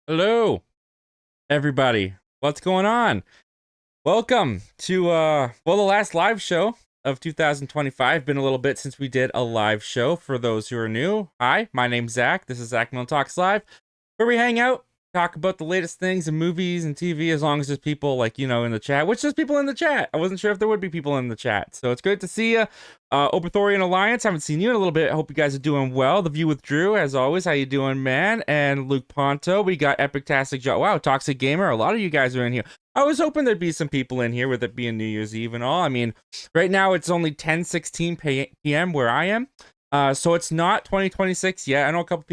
Hello, everybody. What's going on? Welcome to the last live show of 2025. Been a little bit since we did a live show. For those who are new, hi, my name's Zach. This is Zach Milne Talks Live, where we hang out, talk about the latest things in movies and TV, as long as there's people in the chat, which there's people in the chat. I wasn't sure if there would be people in the chat. So it's good to see you. Oberthorian Alliance, haven't seen you in a little bit. I hope you guys are doing well. The View with Drew, as always, how you doing, man? And Luke Ponto, we got Epic Tastic Wow, Toxic Gamer, a lot of you guys are in here. I was hoping there'd be some people in here with it being New Year's Eve and all. I mean, right now it's only 10:16 p.m. where I am. So it's not 2026 yet. I know a couple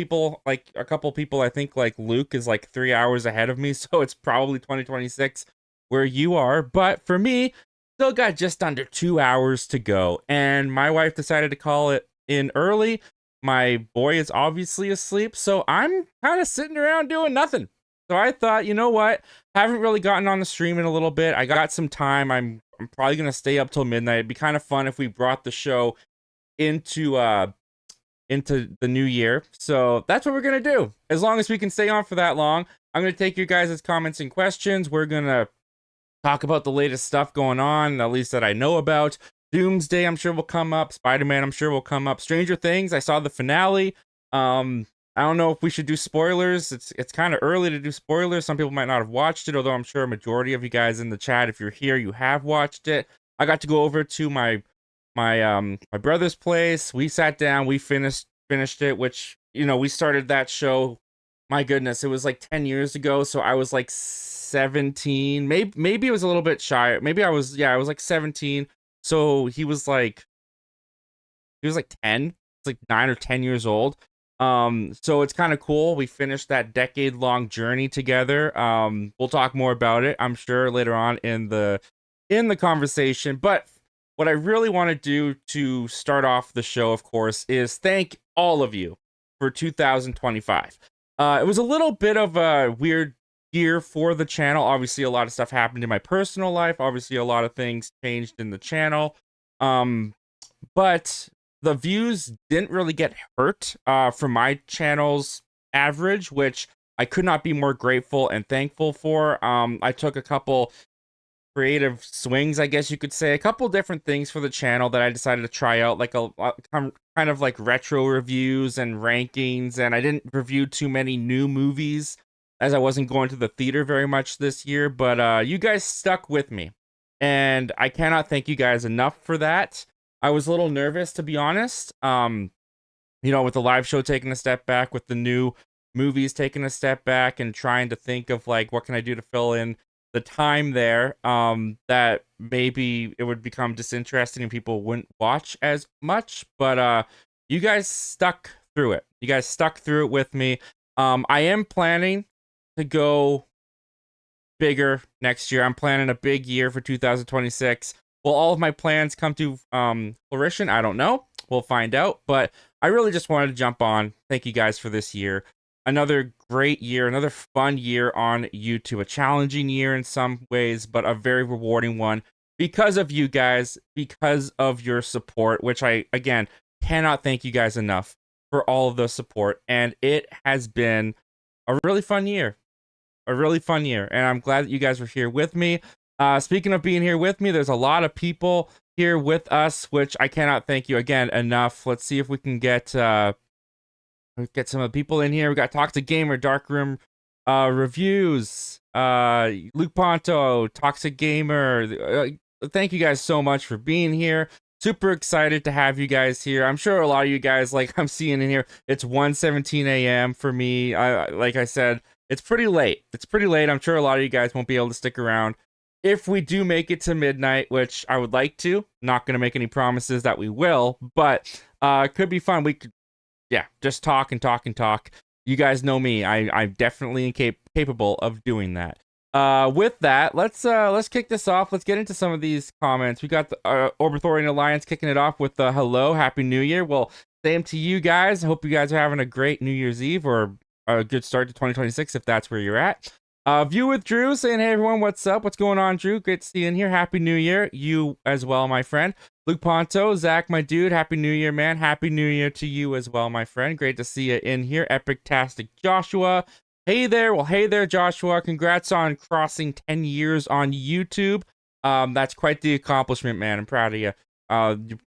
people, I think like Luke is like 3 hours ahead of me, so it's probably 2026 where you are. But for me, still got just under 2 hours to go. And my wife decided to call it in early. My boy is obviously asleep, so I'm kind of sitting around doing nothing. So I thought, you know what? Haven't really gotten on the stream in a little bit. I got some time. I'm probably gonna stay up till midnight. It'd be kind of fun if we brought the show into the new year. So that's what we're gonna do. As long as we can stay on for that long, I'm gonna take your guys' comments and questions. We're gonna talk about the latest stuff going on, at least that I know about. Doomsday, I'm sure will come up. Spider-Man, I'm sure will come up. Stranger Things, I saw the finale. I don't know if we should do spoilers. It's kind of early to do spoilers. Some people might not have watched it, although I'm sure a majority of you guys in the chat, if you're here, you have watched it. I got to go over to my brother's place. We sat down, we finished it, which, we started that show, my goodness, it was like 10 years ago, so I was like 17. Maybe it was a little bit shy. Maybe I was like 17. So he was like 10. It's like 9 or 10 years old. So it's kind of cool. We finished that decade-long journey together. We'll talk more about it, I'm sure, later on in the conversation. But what I really want to do to start off the show, of course, is thank all of you for 2025. It was a little bit of a weird year for the channel. Obviously, a lot of stuff happened in my personal life. Obviously, a lot of things changed in the channel. But the views didn't really get hurt from my channel's average, which I could not be more grateful and thankful for. I took a couple creative swings, I guess you could say, a couple different things for the channel that I decided to try out, like a kind of like retro reviews and rankings, and I didn't review too many new movies as I wasn't going to the theater very much this year, but you guys stuck with me, and I cannot thank you guys enough for that. I was a little nervous, to be honest, with the live show taking a step back, with the new movies taking a step back, and trying to think of like, what can I do to fill in the time there, that maybe it would become disinteresting and people wouldn't watch as much. But you guys stuck through it. You guys stuck through it with me. I am planning to go bigger next year. I'm planning a big year for 2026. Will all of my plans come to fruition? I don't know. We'll find out. But I really just wanted to jump on. Thank you guys for this year. Another great year, another fun year on YouTube. A challenging year in some ways, but a very rewarding one because of you guys, because of your support, which I, again, cannot thank you guys enough for all of the support. And it has been a really fun year. A really fun year. And I'm glad that you guys were here with me. Speaking of being here with me, there's a lot of people here with us, which I cannot thank you again enough. Let's see if we can get some of the people in here. We got Toxic Gamer, Darkroom Reviews, Luke Ponto, Toxic Gamer. Thank you guys so much for being here. Super excited to have you guys here. I'm sure a lot of you guys, like I'm seeing in here, it's 1:17 a.m. for me. Like I said, it's pretty late. I'm sure a lot of you guys won't be able to stick around. If we do make it to midnight, which I would like to, not going to make any promises that we will, but it could be fun. We could, just talk and talk and talk. You guys know me. I'm definitely capable of doing that. With that, let's kick this off. Let's get into some of these comments. We got the Oberthorian Alliance kicking it off with hello, Happy New Year. Well, same to you guys. I hope you guys are having a great New Year's Eve or a good start to 2026 if that's where you're at. View with Drew saying, hey everyone, what's up? What's going on, Drew? Great to see you in here. Happy New Year. You as well, my friend. Luke Ponto, Zach, my dude. Happy New Year, man. Happy New Year to you as well, my friend. Great to see you in here. Epic Tastic Joshua. Hey there. Well, hey there, Joshua. Congrats on crossing 10 years on YouTube. That's quite the accomplishment, man. I'm proud of you. You're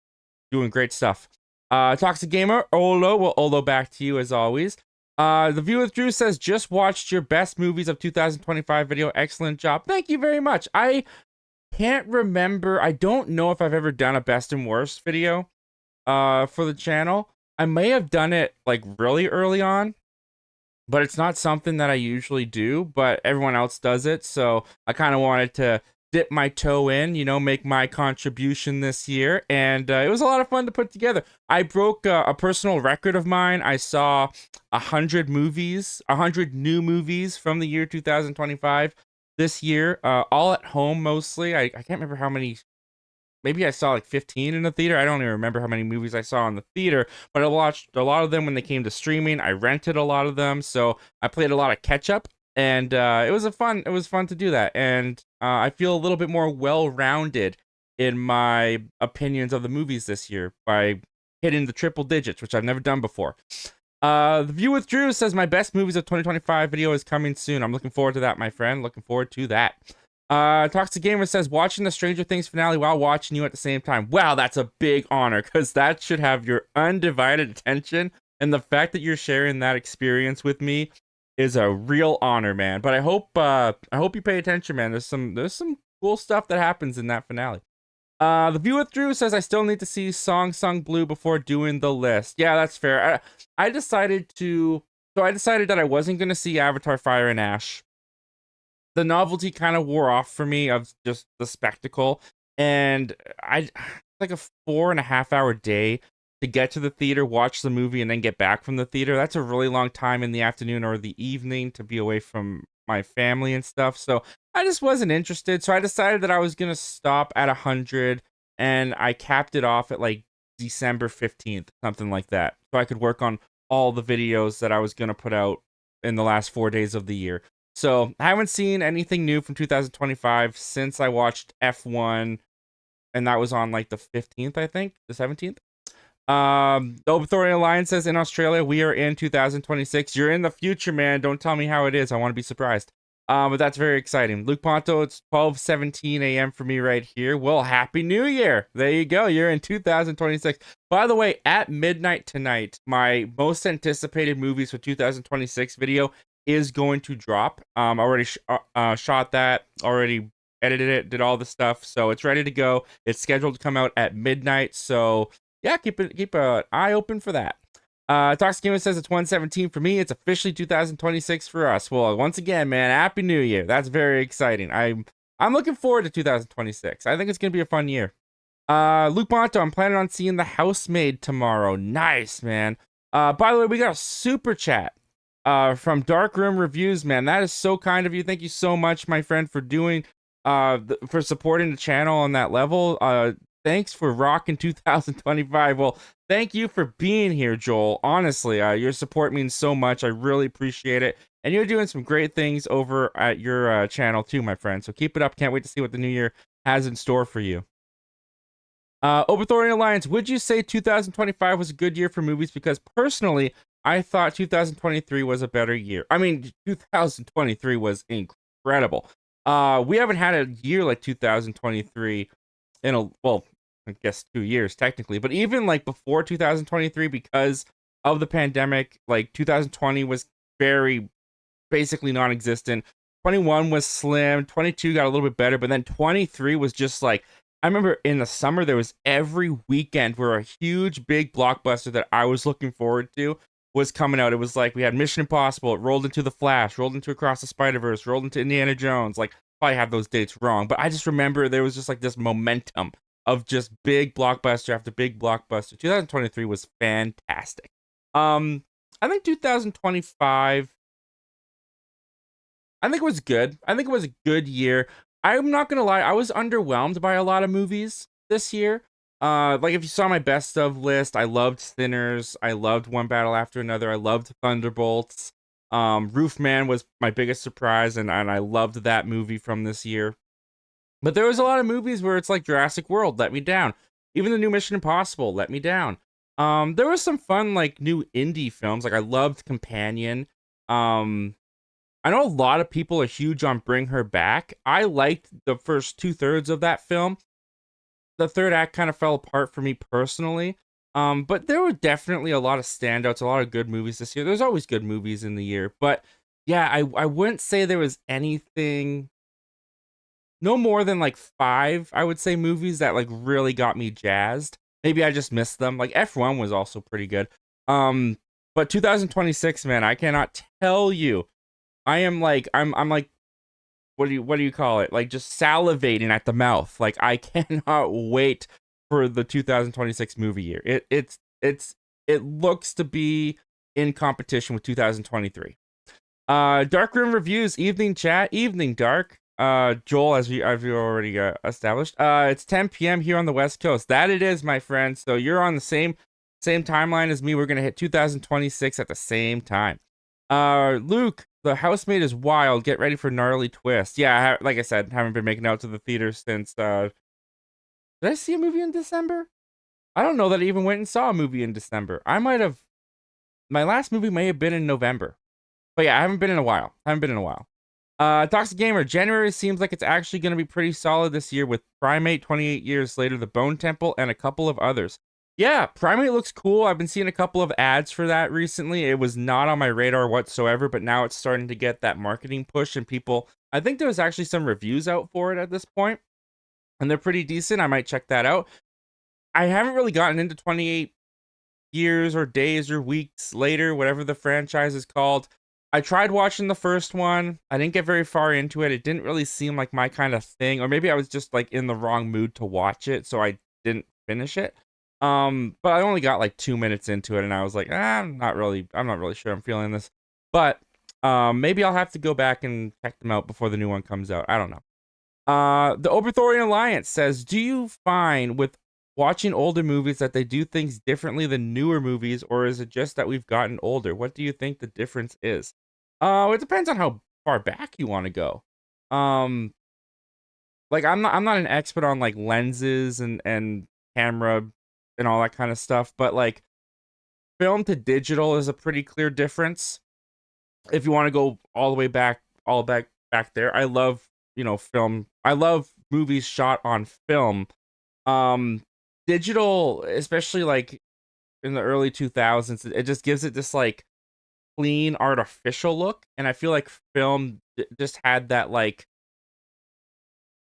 doing great stuff. Toxic Gamer, Olo. Well, Olo, back to you as always. The View with Drew says, just watched your best movies of 2025 video. Excellent job. Thank you very much. I can't remember. I don't know if I've ever done a best and worst video for the channel. I may have done it like really early on, but it's not something that I usually do, but everyone else does it. So I kind of wanted to dip my toe in, make my contribution this year. And it was a lot of fun to put together. I broke a personal record of mine. I saw 100 movies, 100 new movies from the year 2025 this year, all at home mostly. I can't remember how many. Maybe I saw like 15 in the theater. I don't even remember how many movies I saw in the theater, but I watched a lot of them when they came to streaming. I rented a lot of them, so I played a lot of catch up, and it was fun to do that. And I feel a little bit more well-rounded in my opinions of the movies this year by hitting the triple digits, which I've never done before. The View with Drew says my best movies of 2025 video is coming soon. I'm looking forward to that, my friend. Looking forward to that. Toxic Gamer says watching the Stranger Things finale while watching you at the same time. Wow, that's a big honor, because that should have your undivided attention, and the fact that you're sharing that experience with me is a real honor, man. But I hope you pay attention, man. There's some cool stuff that happens in that finale. The View with Drew says I still need to see Song Sung Blue before doing the list. Yeah, that's fair. I decided that I wasn't gonna see Avatar: Fire and Ash. The novelty kind of wore off for me of just the spectacle, and I like a 4.5 hour day to get to the theater, watch the movie, and then get back from the theater. That's a really long time in the afternoon or the evening to be away from my family and stuff. So I just wasn't interested. So I decided that I was gonna stop at 100, and I capped it off at like December 15th, something like that, so I could work on all the videos that I was gonna put out in the last 4 days of the year. So I haven't seen anything new from 2025 since I watched F1, and that was on like the 15th, I think, the 17th. The Obithorian Alliance says in Australia we are in 2026. You're in the future, man. Don't tell me how it is. I want to be surprised. But that's very exciting. Luke Ponto, it's 12:17 a.m. for me right here. Well, Happy New Year. There you go. You're in 2026. By the way, at midnight tonight, my most anticipated movies for 2026 video is going to drop. I already shot that, already edited it, did all the stuff, so it's ready to go. It's scheduled to come out at midnight, so yeah, keep an eye open for that. Toxic Gamer says it's 117 for me. It's officially 2026 for us. Well, once again, man, Happy New Year. That's very exciting. I'm looking forward to 2026. I think it's gonna be a fun year. Luke Monto, I'm planning on seeing The Housemaid tomorrow. Nice, man. By the way, we got a super chat from Dark Room Reviews, man. That is so kind of you. Thank you so much, my friend, for doing for supporting the channel on that level. Thanks for rocking 2025. Well, thank you for being here, Joel. Honestly, your support means so much. I really appreciate it, and you're doing some great things over at your channel too, my friend. So keep it up. Can't wait to see what the new year has in store for you. Obithorian Alliance, would you say 2025 was a good year for movies? Because personally, I thought 2023 was a better year. I mean, 2023 was incredible. We haven't had a year like 2023 in I guess 2 years technically, but even like before 2023, because of the pandemic, like 2020 was very basically non-existent. 21 was slim, 22 got a little bit better, but then 23 was just like, I remember in the summer there was every weekend where a huge big blockbuster that I was looking forward to was coming out. It was like we had Mission Impossible, it rolled into The Flash, rolled into Across the Spider-Verse, rolled into Indiana Jones. Like, probably have those dates wrong, but I just remember there was just like this momentum of just big blockbuster after big blockbuster. 2023 was fantastic. I think 2025, I think it was good. I think it was a good year. I'm not gonna lie, I was underwhelmed by a lot of movies this year. Like if you saw my best of list, I loved Sinners, I loved One Battle After Another, I loved Thunderbolts. Roofman was my biggest surprise, and I loved that movie from this year. But there was a lot of movies where it's like Jurassic World let me down. Even the new Mission Impossible let me down. There was some fun like new indie films. Like I loved Companion. I know a lot of people are huge on Bring Her Back. I liked the first two-thirds of that film. The third act kind of fell apart for me personally. But there were definitely a lot of standouts, a lot of good movies this year. There's always good movies in the year, but yeah, I wouldn't say there was anything, no more than like five, I would say, movies that like really got me jazzed. Maybe I just missed them. Like F1 was also pretty good. Um, but 2026, man, I cannot tell you. I'm like, what do you call it? Like just salivating at the mouth. Like I cannot wait for the 2026 movie year. It looks to be in competition with 2023. Dark Room Reviews, evening chat, evening dark. Joel, as we already established. It's 10 p.m. here on the West Coast. That it is, my friend. So you're on the same timeline as me. We're gonna hit 2026 at the same time. Luke, the housemaid is wild. Get ready for gnarly twist. Yeah, like I said, haven't been making out to the theater since. Did I see a movie in December? I don't know that I even went and saw a movie in December. I might have. My last movie may have been in November. But yeah, I haven't been in a while. Toxic Gamer, January seems like it's actually going to be pretty solid this year with Primate 28 years later, The Bone Temple, and a couple of others. Yeah, Primate looks cool. I've been seeing a couple of ads for that recently. It was not on my radar whatsoever, but now it's starting to get that marketing push, and people, I think there was actually some reviews out for it at this point, and they're pretty decent. I might check that out. I haven't really gotten into 28 years or days or weeks later, whatever the franchise is called. I tried watching the first one. I didn't get very far into it. It didn't really seem like my kind of thing, or maybe I was just like in the wrong mood to watch it, so I didn't finish it. But I only got like 2 minutes into it, and I was like, I'm not really sure I'm feeling this. But maybe I'll have to go back and check them out before the new one comes out. I don't know. The Oberthorian Alliance says, do you find with watching older movies that they do things differently than newer movies, or is it just that we've gotten older? What do you think the difference is? It depends on how far back you want to go. Like I'm not an expert on like lenses and camera and all that kind of stuff, but like film to digital is a pretty clear difference. If you want to go all the way back, all back there, I love, film. I love movies shot on film. Digital, especially like in the early 2000s, it just gives it this like clean artificial look, and I feel like film just had that like,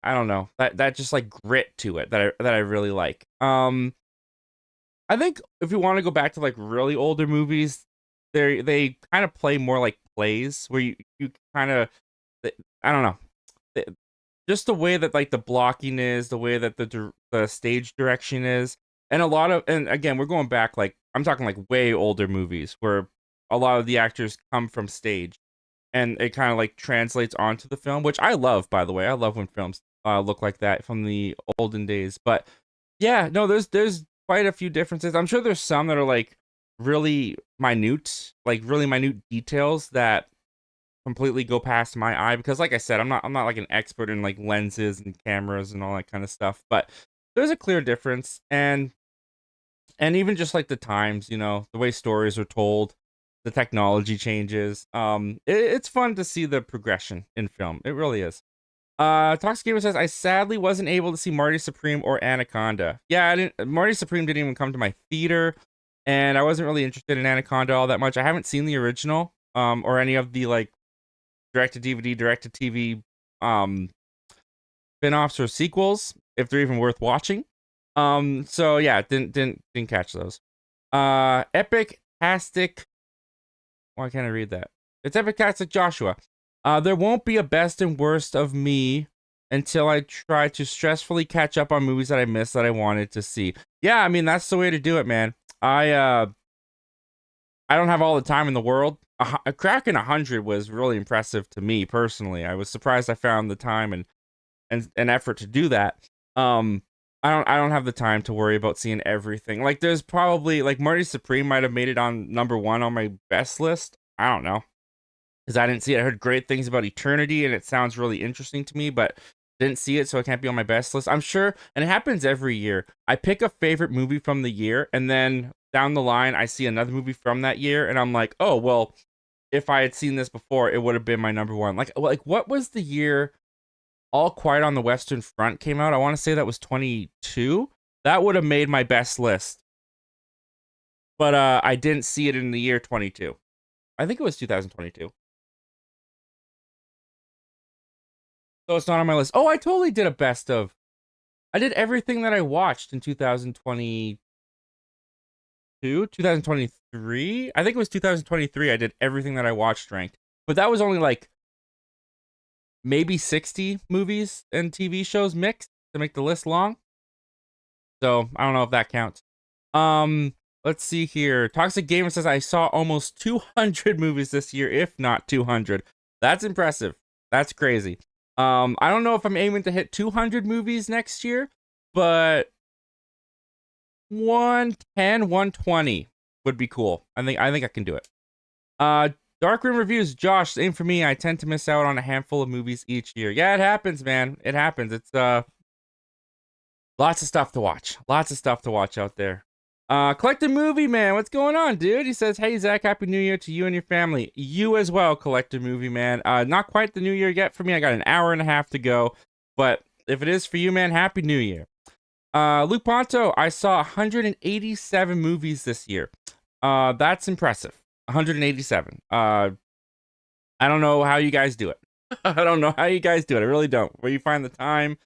I don't know, that just like grit to it that I really like. I think if you want to go back to like really older movies, they kind of play more like plays where you kind of, I don't know, just the way that like the blocking is, the way that the stage direction is, and a lot of, and again, we're going back like, I'm talking like way older movies where a lot of the actors come from stage, and it kind of like translates onto the film, which I love, by the way. I love when films look like that from the olden days. But yeah, no, there's quite a few differences. I'm sure there's some that are like really minute details that completely go past my eye, because like I said, I'm not like an expert in like lenses and cameras and all that kind of stuff, but there's a clear difference. And even just like the times, the way stories are told, the technology changes. It's fun to see the progression in film. It really is. Toxic Gamer says, I sadly wasn't able to see Marty Supreme or Anaconda. Yeah, Marty Supreme didn't even come to my theater, and I wasn't really interested in Anaconda all that much. I haven't seen the original, or any of the like direct to DVD, direct to TV, spin-offs or sequels, if they're even worth watching. So yeah, didn't catch those. Epic Tastic. Why can't I read that? It's Epic Tastic Joshua. There won't be a best and worst of me until I try to stressfully catch up on movies that I missed that I wanted to see. Yeah, I mean, that's the way to do it, man. I don't have all the time in the world. A Kraken 100 was really impressive to me personally. I was surprised I found the time and effort to do that. I don't have the time to worry about seeing everything. Like there's probably like Marty Supreme might have made it on #1 on my best list. I don't know, because I didn't see it. I heard great things about Eternity, and it sounds really interesting to me, but didn't see it, so it can't be on my best list. I'm sure, and it happens every year. I pick a favorite movie from the year, and then down the line, I see another movie from that year, and I'm like, oh, well, if I had seen this before, it would have been my number one. Like what was the year All Quiet on the Western Front came out? I want to say that was 22. That would have made my best list. But I didn't see it in the year 22. I think it was 2022. So it's not on my list. Oh, I totally did a best of. I did everything that I watched in 2022, 2023. I think it was 2023. I did everything that I watched ranked. But that was only like maybe 60 movies and TV shows mixed to make the list long. So I don't know if that counts. Let's see here. Toxic Gamer says I saw almost 200 movies this year, if not 200. That's impressive. That's crazy. I don't know if I'm aiming to hit 200 movies next year, but 110, 120 would be cool. I think I can do it. Darkroom Reviews, Josh, same for me. I tend to miss out on a handful of movies each year. Yeah, it happens, man. It happens. It's lots of stuff to watch. Lots of stuff to watch out there. Collected Movie Man, what's going on, dude? He says, hey, Zach, Happy New Year to you and your family. You as well, Collected Movie Man. Not quite the New Year yet for me. I got an hour and a half to go. But if it is for you, man, Happy New Year. Luke Ponto, I saw 187 movies this year. That's impressive. 187. I don't know how you guys do it. I don't know how you guys do it. I really don't. Where you find the time.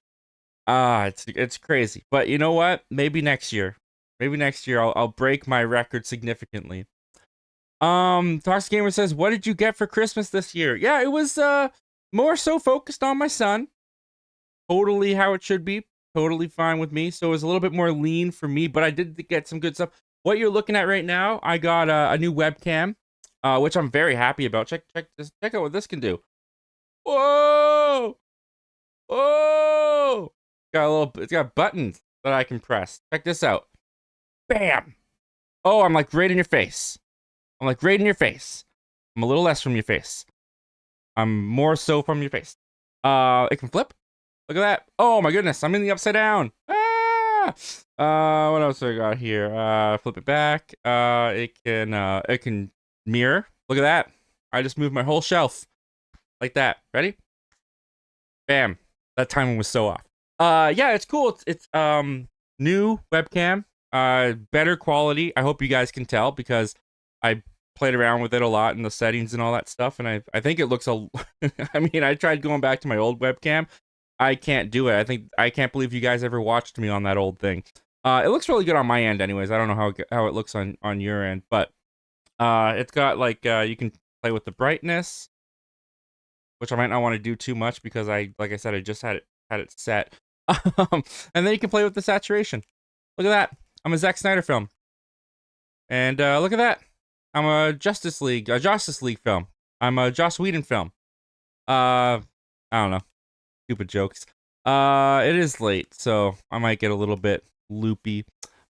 It's crazy. But you know what? Maybe next year. Maybe next year I'll break my record significantly. Toxic Gamer says, what did you get for Christmas this year? Yeah, it was more so focused on my son. Totally how it should be. Totally fine with me. So it was a little bit more lean for me, but I did get some good stuff. What you're looking at right now, I got a new webcam, which I'm very happy about. Check out what this can do. Whoa! Whoa! It's got buttons that I can press. Check this out. Bam! Oh, I'm like right in your face. I'm like right in your face. I'm a little less from your face. I'm more so from your face. It can flip. Look at that. Oh my goodness, I'm in the upside down. Ah! What else I got here? Flip it back. It can mirror. Look at that. I just moved my whole shelf. Like that. Ready? Bam. That timing was so off. Yeah, it's cool. It's new webcam. Better quality. I hope you guys can tell because I played around with it a lot in the settings and all that stuff, and I think it looks I mean, I tried going back to my old webcam. I can't do it. I can't believe you guys ever watched me on that old thing. It looks really good on my end anyways. I don't know how it looks on your end, but it's got like you can play with the brightness, which I might not want to do too much because like I said, I just had it set. And then you can play with the saturation. Look at that. I'm a Zack Snyder film. And look at that. I'm a Justice League film. I'm a Joss Whedon film. I don't know. Stupid jokes. It is late, so I might get a little bit loopy.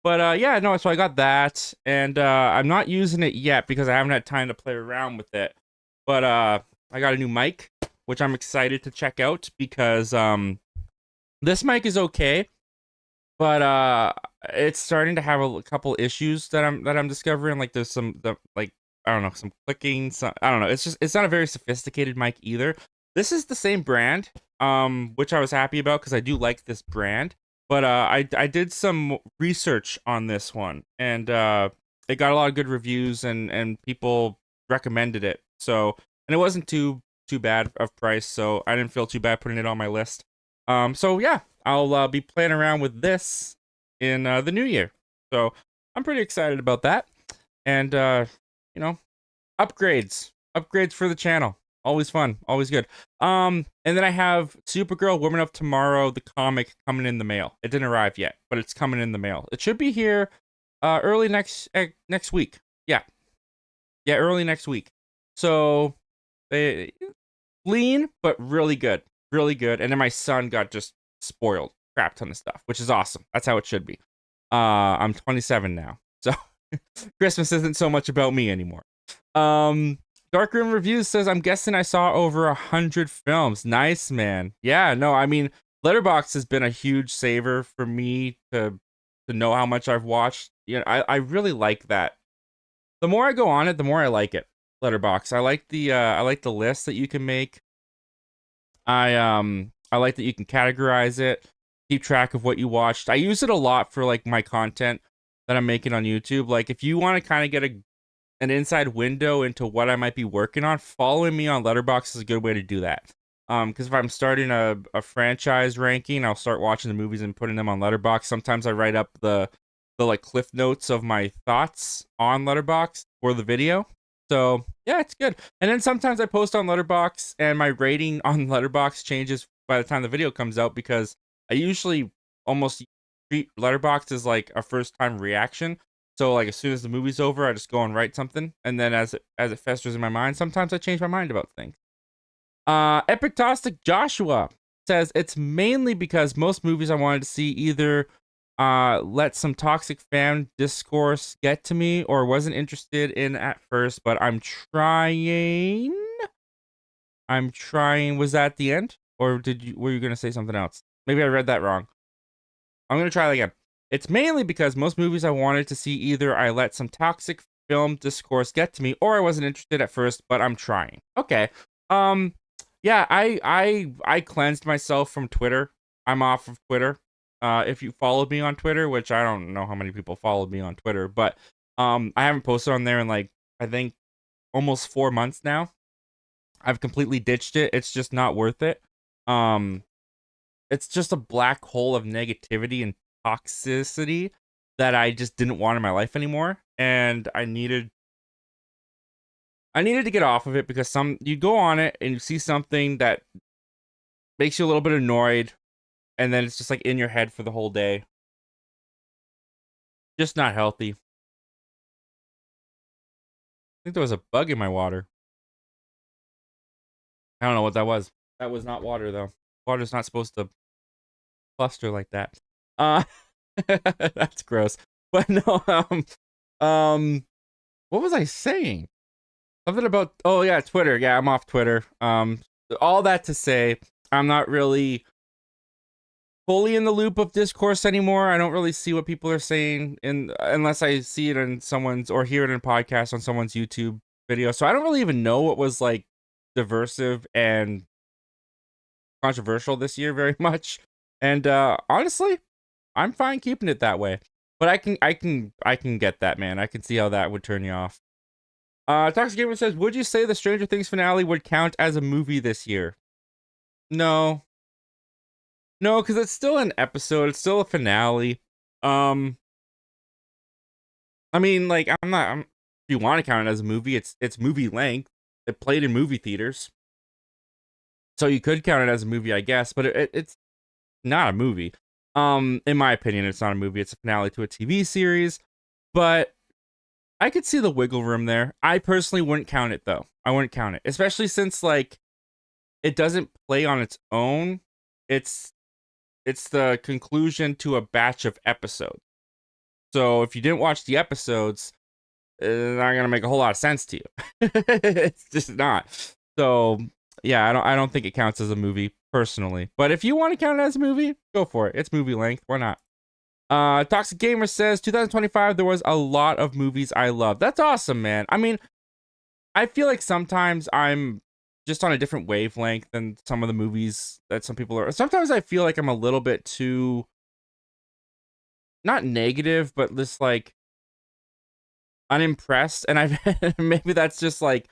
But yeah, no, so I got that, and I'm not using it yet because I haven't had time to play around with it. But I got a new mic, which I'm excited to check out because this mic is okay, but it's starting to have a couple issues that I'm discovering. Like there's some I don't know, some clicking. I don't know. It's not a very sophisticated mic either. This is the same brand, which I was happy about because I do like this brand. But I did some research on this one, and it got a lot of good reviews, and people recommended it. So, and it wasn't too bad of price, so I didn't feel too bad putting it on my list. So yeah, I'll be playing around with this in the new year. So I'm pretty excited about that. And you know, upgrades for the channel. Always fun, always good. And then I have Supergirl Woman of Tomorrow, the comic, coming in the mail. It didn't arrive yet, but it's coming in the mail. It should be here early next week. Yeah, early next week. So lean, but really good. And then my son got just spoiled, crap ton of stuff, which is awesome. That's how it should be. I'm 27 now, so Christmas isn't so much about me anymore. Darkroom Reviews says, I'm guessing I saw over 100 films. Nice, man. Yeah, no, I mean, Letterboxd has been a huge saver for me to know how much I've watched. You know, I really like that. The more I go on it, the more I like it. Letterbox. I like the list that you can make. I like that you can categorize it, keep track of what you watched. I use it a lot for like my content that I'm making on YouTube. Like if you want to kind of get an inside window into what I might be working on, following me on Letterboxd is a good way to do that. Because if I'm starting a franchise ranking, I'll start watching the movies and putting them on Letterboxd. Sometimes I write up the like cliff notes of my thoughts on Letterboxd for the video. So yeah, it's good. And then sometimes I post on Letterboxd, and my rating on Letterboxd changes by the time the video comes out because I usually almost treat Letterboxd as like a first time reaction. So like as soon as the movie's over, I just go and write something, and then as it festers in my mind, sometimes I change my mind about things. Epictostic Joshua says it's mainly because most movies I wanted to see either let some toxic fan discourse get to me or wasn't interested in at first, but I'm trying. Was that the end? Or were you gonna say something else? Maybe I read that wrong. I'm gonna try that again. It's mainly because most movies I wanted to see either I let some toxic film discourse get to me or I wasn't interested at first, but I'm trying. Okay. Yeah, I cleansed myself from Twitter. I'm off of Twitter. If you followed me on Twitter, which I don't know how many people followed me on Twitter, but I haven't posted on there in like I think almost 4 months now. I've completely ditched it. It's just not worth it. It's just a black hole of negativity and toxicity that I just didn't want in my life anymore, and I needed to get off of it because you go on it and you see something that makes you a little bit annoyed, and then it's just like in your head for the whole day. Just not healthy. I think there was a bug in my water. I don't know what that was. That was not water though. Water's not supposed to cluster like that. That's gross. But no, what was I saying? Something about, oh yeah, Twitter. Yeah, I'm off Twitter. All that to say, I'm not really fully in the loop of discourse anymore. I don't really see what people are saying unless I see it in someone's or hear it in a podcast on someone's YouTube video. So I don't really even know what was like diversive and controversial this year very much. And honestly, I'm fine keeping it that way. But I can get that, man. I can see how that would turn you off. Toxic Gamer says, would you say the Stranger Things finale would count as a movie this year? No. No, because it's still an episode. It's still a finale. I mean, like, if you want to count it as a movie, it's movie length. It played in movie theaters. So you could count it as a movie, I guess, but it's not a movie. In my opinion, it's not a movie. It's a finale to a TV series. But I could see the wiggle room there. I personally wouldn't count it, though. I wouldn't count it. Especially since, like, it doesn't play on its own. It's the conclusion to a batch of episodes. So if you didn't watch the episodes, it's not gonna make a whole lot of sense to you. It's just not. So yeah, I don't think it counts as a movie personally. But if you want to count it as a movie, go for it. It's movie length. Why not? Toxic Gamer says 2025 there was a lot of movies I loved. That's awesome, man. I mean, I feel like sometimes I'm just on a different wavelength than some of the movies that some people are. Sometimes I feel like I'm a little bit too not negative, but just like unimpressed. And maybe that's just like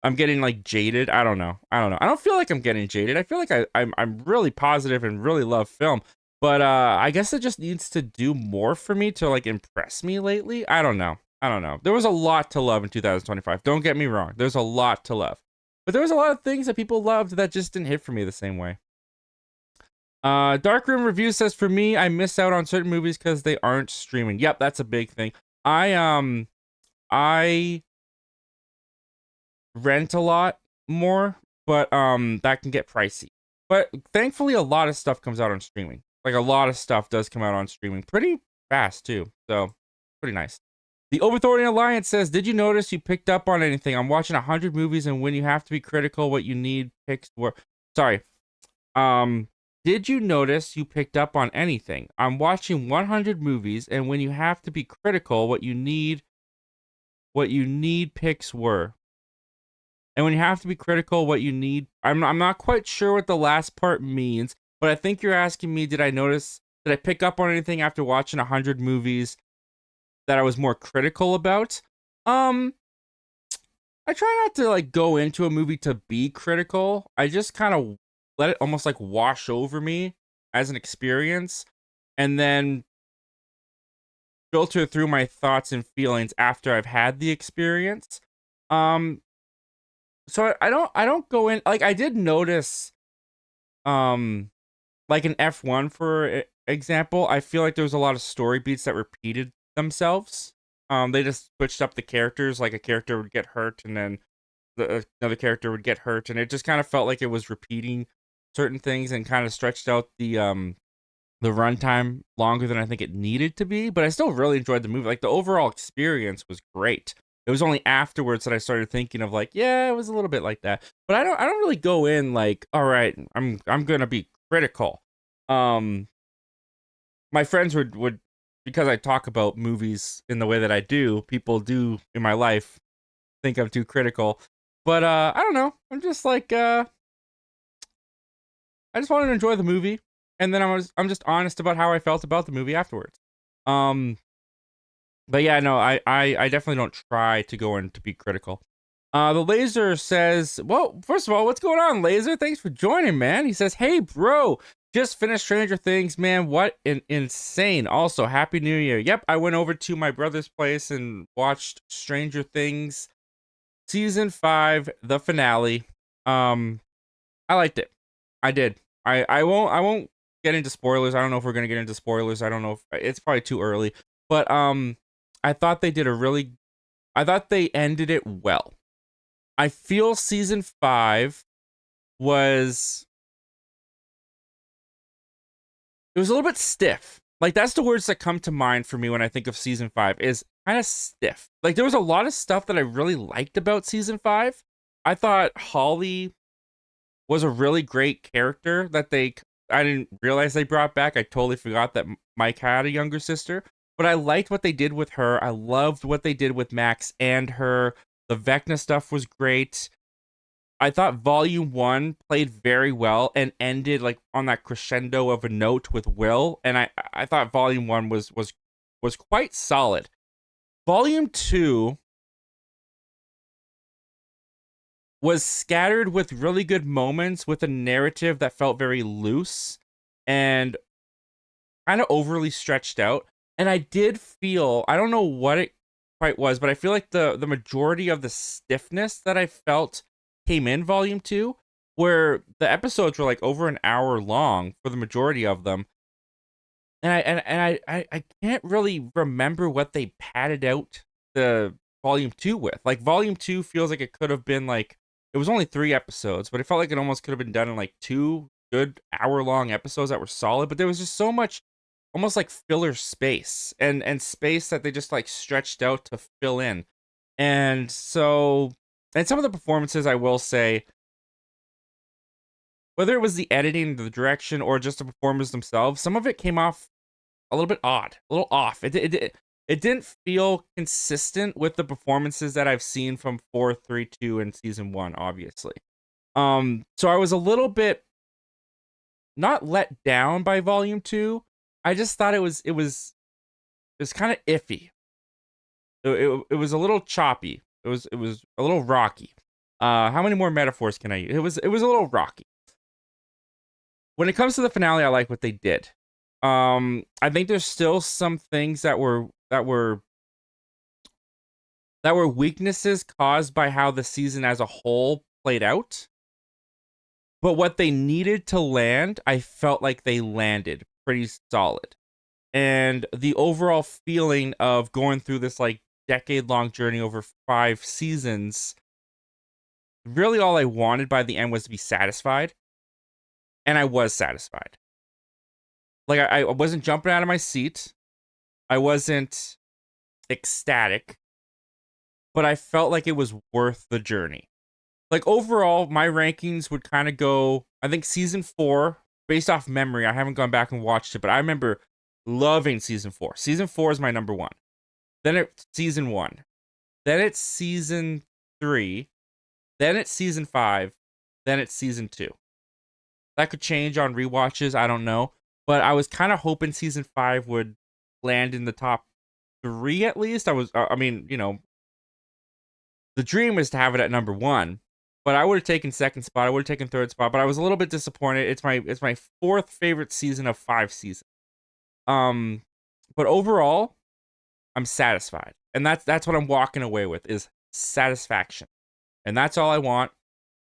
I'm getting like jaded. I don't know. I don't feel like I'm getting jaded. I feel like I'm really positive and really love film. But I guess it just needs to do more for me to like impress me lately. I don't know. There was a lot to love in 2025. Don't get me wrong. There's a lot to love. But there was a lot of things that people loved that just didn't hit for me the same way. Darkroom Review says, for me, I miss out on certain movies because they aren't streaming. Yep, that's a big thing. I rent a lot more, but that can get pricey. But thankfully, a lot of stuff comes out on streaming. Like a lot of stuff does come out on streaming pretty fast too. So pretty nice. The Overthorning Alliance says, did you notice you picked up on anything? I'm watching 100 movies, and when you have to be critical, what you need picks were. Sorry. Did you notice you picked up on anything? I'm watching 100 movies, and when you have to be critical, what you need picks were. And when you have to be critical, what you need, I'm not quite sure what the last part means, but I think you're asking me, did I pick up on anything after watching 100 movies that I was more critical about? Um, I try not to like go into a movie to be critical. I just kind of let it almost like wash over me as an experience, and then filter through my thoughts and feelings after I've had the experience. Um, so I don't go in like I did notice um like in F1 for example, I feel like there was a lot of story beats that repeated themselves. They just switched up the characters, like a character would get hurt and then another character would get hurt, and it just kind of felt like it was repeating certain things and kind of stretched out the runtime longer than I think it needed to be. But I still really enjoyed the movie. Like the overall experience was great. It was only afterwards that I started thinking of like, yeah, it was a little bit like that. But I don't really go in like, all right, I'm gonna be critical. Um, my friends would because I talk about movies in the way that I do, people do in my life think I'm too critical. But I don't know. I'm just like I just wanted to enjoy the movie, and then I'm just honest about how I felt about the movie afterwards. Um, but yeah, no, I definitely don't try to go in to be critical. The Laser says, well, first of all, what's going on, Laser? Thanks for joining, man. He says, hey, bro, just finished Stranger Things, man. What an insane. Also, Happy New Year. Yep, I went over to my brother's place and watched Stranger Things season 5, the finale. I liked it. I did. I won't get into spoilers. I don't know if we're gonna get into spoilers. I don't know if it's probably too early. But I thought they did a really I thought they ended it well. I feel season 5 was it was a little bit stiff. Like that's the words that come to mind for me when I think of season 5 is kind of stiff. Like there was a lot of stuff that I really liked about season 5. I thought Holly was a really great character that I didn't realize they brought back. I totally forgot that Mike had a younger sister, but I liked what they did with her. I loved what they did with Max and her. The Vecna stuff was great. I thought Volume 1 played very well and ended like on that crescendo of a note with Will, and I thought Volume 1 was quite solid. Volume 2 was scattered with really good moments with a narrative that felt very loose and kind of overly stretched out. And I did feel, I don't know what it quite was, but I feel like the majority of the stiffness that I felt came in Volume 2, where the episodes were like over an hour long for the majority of them. And I can't really remember what they padded out the Volume 2 with. Like Volume 2 feels like it could have been like it was only 3 episodes, but it felt like it almost could have been done in like 2 good hour-long episodes that were solid, but there was just so much almost like filler space and space that they just like stretched out to fill in. And so and some of the performances I will say whether it was the editing, the direction, or just the performers themselves, some of it came off a little bit odd, a little off. It didn't feel consistent with the performances that I've seen from 432 and season 1, obviously. So I was a little bit not let down by Volume 2. I just thought it was kind of iffy. It was a little choppy. It was a little rocky. How many more metaphors can I use? It was a little rocky. When it comes to the finale, I like what they did. I think there's still some things that were weaknesses caused by how the season as a whole played out. But what they needed to land, I felt like they landed pretty solid. And the overall feeling of going through this like decade-long journey over 5 seasons, really all I wanted by the end was to be satisfied. And I was satisfied. Like I wasn't jumping out of my seat. I wasn't ecstatic, but I felt like it was worth the journey. Like overall, my rankings would kind of go, I think season 4, based off memory, I haven't gone back and watched it, but I remember loving season 4. Season 4 is my number 1. Then it's season 1. Then it's season 3. then it's season 5, then it's season 2. That could change on rewatches, I don't know. But I was kind of hoping season 5 would land in the top 3 at least. I mean, the dream is to have it at number 1, but I would have taken second spot. I would have taken third spot, but I was a little bit disappointed. It's my fourth favorite season of 5 seasons. But overall, I'm satisfied. And that's what I'm walking away with is satisfaction. And that's all I want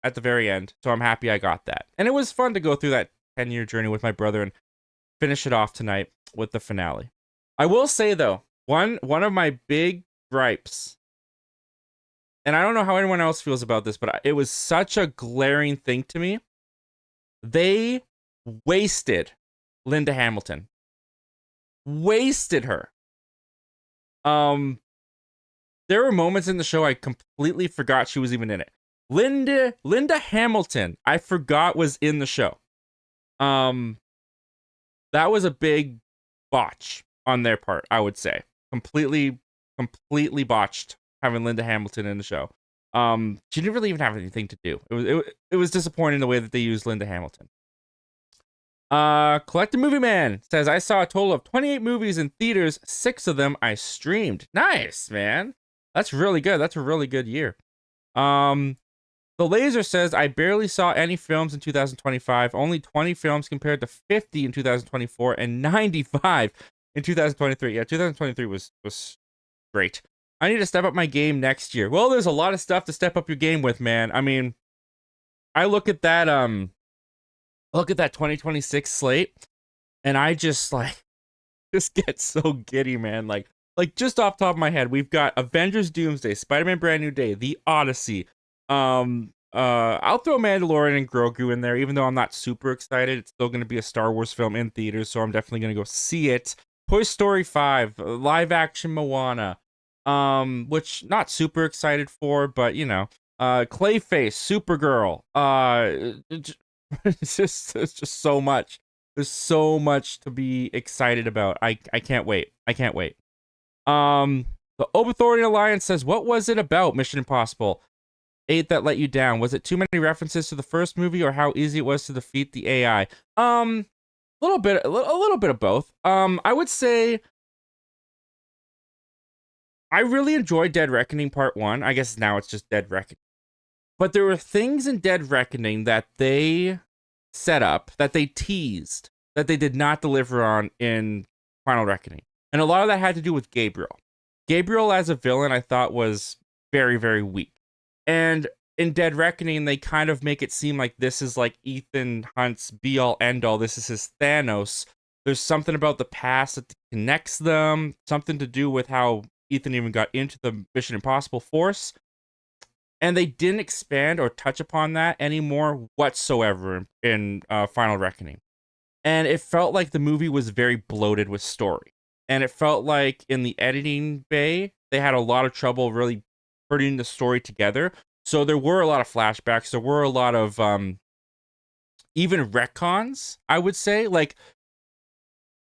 at the very end. So I'm happy I got that. And it was fun to go through that 10-year journey with my brother and finish it off tonight with the finale. I will say though, one of my big gripes, and I don't know how anyone else feels about this, but it was such a glaring thing to me. They wasted Linda Hamilton. Wasted her. There were moments in the show I completely forgot she was even in it. Linda Hamilton, I forgot was in the show. That was a big botch on their part, I would say. Completely botched having Linda Hamilton in the show. She didn't really even have anything to do. It was disappointing the way that they used Linda Hamilton. Collected Movie Man says, I saw a total of 28 movies in theaters. 6 of them I streamed. Nice, man. That's really good. That's a really good year. The Laser says, I barely saw any films in 2025. Only 20 films compared to 50 in 2024 and 95 in 2023. Yeah, 2023 was great. I need to step up my game next year. Well, there's a lot of stuff to step up your game with, man. I mean, I look at that 2026 slate, and I just get so giddy, man. Like just off the top of my head, we've got Avengers Doomsday, Spider-Man Brand New Day, The Odyssey. I'll throw Mandalorian and Grogu in there, even though I'm not super excited. It's still going to be a Star Wars film in theaters, so I'm definitely going to go see it. Toy Story 5, live action Moana, which not super excited for, but Clayface, Supergirl, it's just so much. There's so much to be excited about. I can't wait. The Obithorian Alliance says, what was it about Mission Impossible 8 that let you down? Was it too many references to the first movie, or how easy it was to defeat the AI? A little bit of both. I would say I really enjoyed Dead Reckoning Part 1. I guess now it's just Dead Reckoning. But there were things in Dead Reckoning that they set up, that they teased, that they did not deliver on in Final Reckoning. And a lot of that had to do with Gabriel. Gabriel as a villain, I thought, was very, very weak. And in Dead Reckoning, they kind of make it seem like this is like Ethan Hunt's be-all, end-all. This is his Thanos. There's something about the past that connects them, something to do with how Ethan even got into the Mission Impossible force. And they didn't expand or touch upon that anymore whatsoever in Final Reckoning. And it felt like the movie was very bloated with story. And it felt like in the editing bay, they had a lot of trouble really putting the story together. So there were a lot of flashbacks. There were a lot of even retcons, I would say. Like,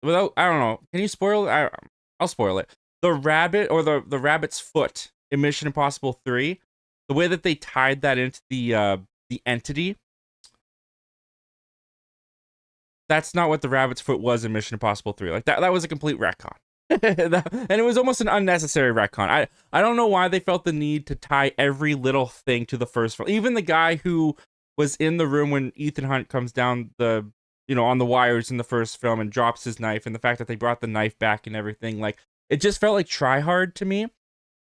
without, I don't know. Can you spoil it? I'll spoil it. The rabbit, or the rabbit's foot in Mission Impossible 3, the way that they tied that into the entity, that's not what the rabbit's foot was in Mission Impossible 3. Like that was a complete retcon. And it was almost an unnecessary retcon. I don't know why they felt the need to tie every little thing to the first film. Even the guy who was in the room when Ethan Hunt comes down on the wires in the first film and drops his knife, and the fact that they brought the knife back and everything, like, it just felt like try hard to me.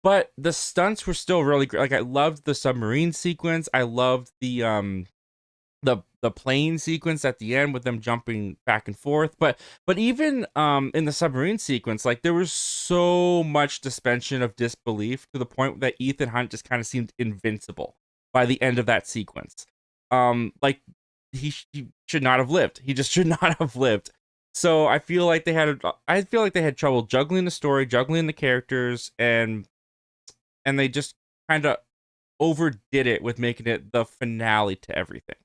But the stunts were still really great. Like, I loved the submarine sequence. I loved the plane sequence at the end with them jumping back and forth. But even in the submarine sequence, like, there was so much suspension of disbelief to the point that Ethan Hunt just kind of seemed invincible by the end of that sequence. Like, he should not have lived. He just should not have lived. So I feel like they had trouble juggling the story, juggling the characters, and they just kind of overdid it with making it the finale to everything.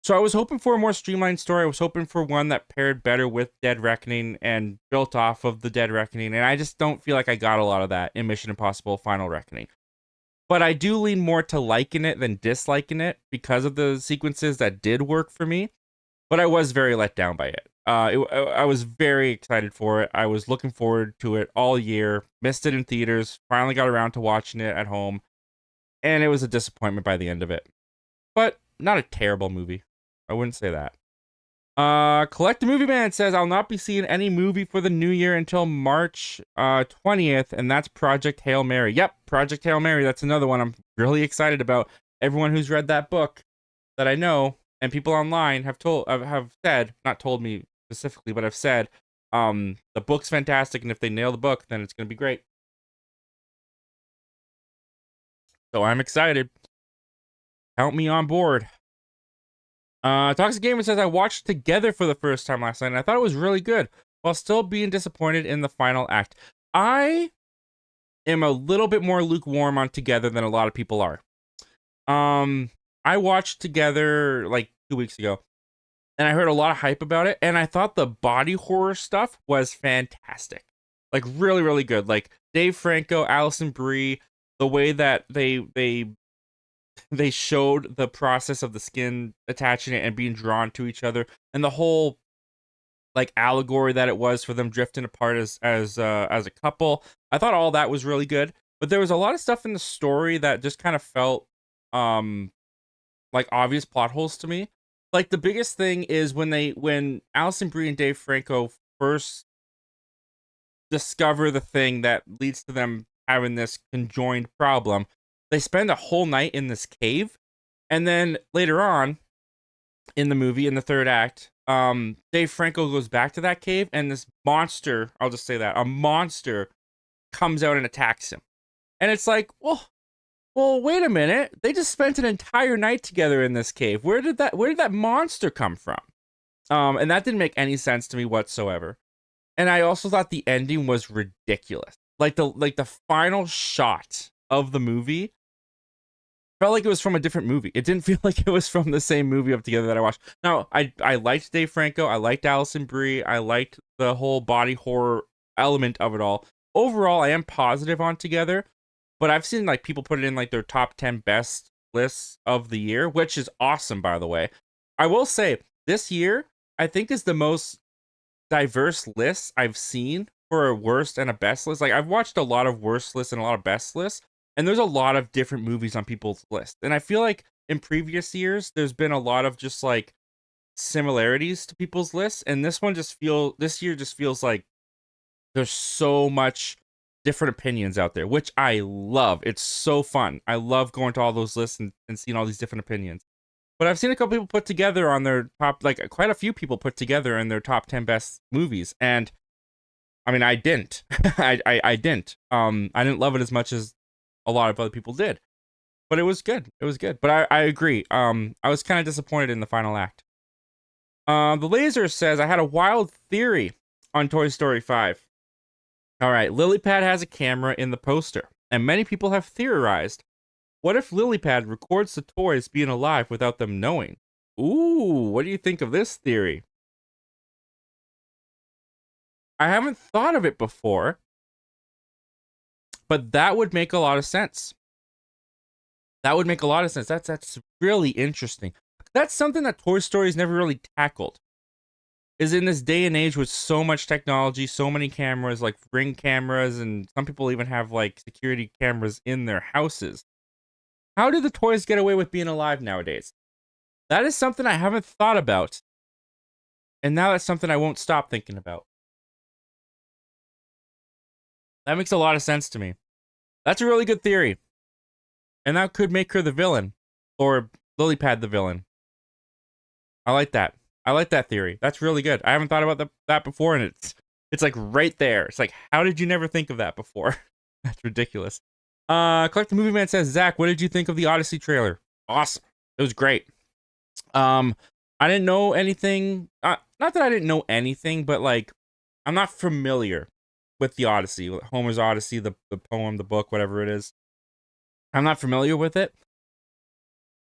So I was hoping for a more streamlined story. I was hoping for one that paired better with Dead Reckoning and built off of the Dead Reckoning. And I just don't feel like I got a lot of that in Mission Impossible Final Reckoning. but I do lean more to liking it than disliking it because of the sequences that did work for me. But I was very let down by it. I was very excited for it. I was looking forward to it all year. Missed it in theaters. Finally got around to watching it at home, and it was a disappointment by the end of it. But not a terrible movie. I wouldn't say that. Collect the Movie Man says, I'll not be seeing any movie for the new year until March 20th, and that's Project Hail Mary. Yep, Project Hail Mary. That's another one I'm really excited about. Everyone who's read that book that I know and people online have said, not told me specifically, but have said, the book's fantastic, and if they nail the book, then it's going to be great. So I'm excited. Count me on board. Toxic Gamer says, I watched Together for the first time last night, and I thought it was really good, while still being disappointed in the final act. I am a little bit more lukewarm on Together than a lot of people are. I watched Together like 2 weeks ago, and I heard a lot of hype about it, and I thought the body horror stuff was fantastic. Like, really, really good. Like, Dave Franco, Alison Brie, the way that they showed the process of the skin attaching it and being drawn to each other, and the whole like allegory that it was for them drifting apart as a couple. I thought all that was really good, but there was a lot of stuff in the story that just kind of felt like obvious plot holes to me. Like, the biggest thing is when Alison Brie and Dave Franco first discover the thing that leads to them having this conjoined problem. They spend a whole night in this cave, and then later on in the movie, in the third act, Dave Franco goes back to that cave, and this monster, I'll just say that, a monster comes out and attacks him. And it's like, well, wait a minute. They just spent an entire night together in this cave. Where did that monster come from? And that didn't make any sense to me whatsoever. And I also thought the ending was ridiculous. Like the final shot of the movie felt like it was from a different movie. It didn't feel like it was from the same movie of Together that I watched. Now, I liked Dave Franco. I liked Alison Brie. I liked the whole body horror element of it all. Overall, I am positive on Together, but I've seen like people put it in like their top 10 best lists of the year, which is awesome, by the way. I will say this year, I think is the most diverse lists I've seen for a worst and a best list. Like, I've watched a lot of worst lists and a lot of best lists, and there's a lot of different movies on people's list. And I feel like in previous years, there's been a lot of just like similarities to people's lists. And this year just feels like there's so much different opinions out there, which I love. It's so fun. I love going to all those lists and seeing all these different opinions. But I've seen a couple people put together on their top, like quite a few people put together in their top 10 best movies. And I mean, I didn't. I didn't. I didn't love it as much as a lot of other people did, but it was good. It was good. But I agree. I was kind of disappointed in the final act. The Laser says, I had a wild theory on Toy Story 5. All right, Lilypad has a camera in the poster, and many people have theorized, what if Lilypad records the toys being alive without them knowing? Ooh, what do you think of this theory? I haven't thought of it before, but that would make a lot of sense. That would make a lot of sense. That's really interesting. That's something that Toy Story's never really tackled. Is in this day and age with so much technology, so many cameras, like Ring cameras, and some people even have like security cameras in their houses. How do the toys get away with being alive nowadays? That is something I haven't thought about. And now that's something I won't stop thinking about. That makes a lot of sense to me. That's a really good theory. And that could make her the villain. Or Lilypad the villain. I like that. I like that theory. That's really good. I haven't thought about that before, and it's like right there. It's like, how did you never think of that before? That's ridiculous. Collect the Movie Man says, Zach, what did you think of the Odyssey trailer? Awesome. It was great. I didn't know anything. Not that I didn't know anything, but like, I'm not familiar with the Odyssey, Homer's Odyssey, the poem, the book, whatever it is. I'm not familiar with it.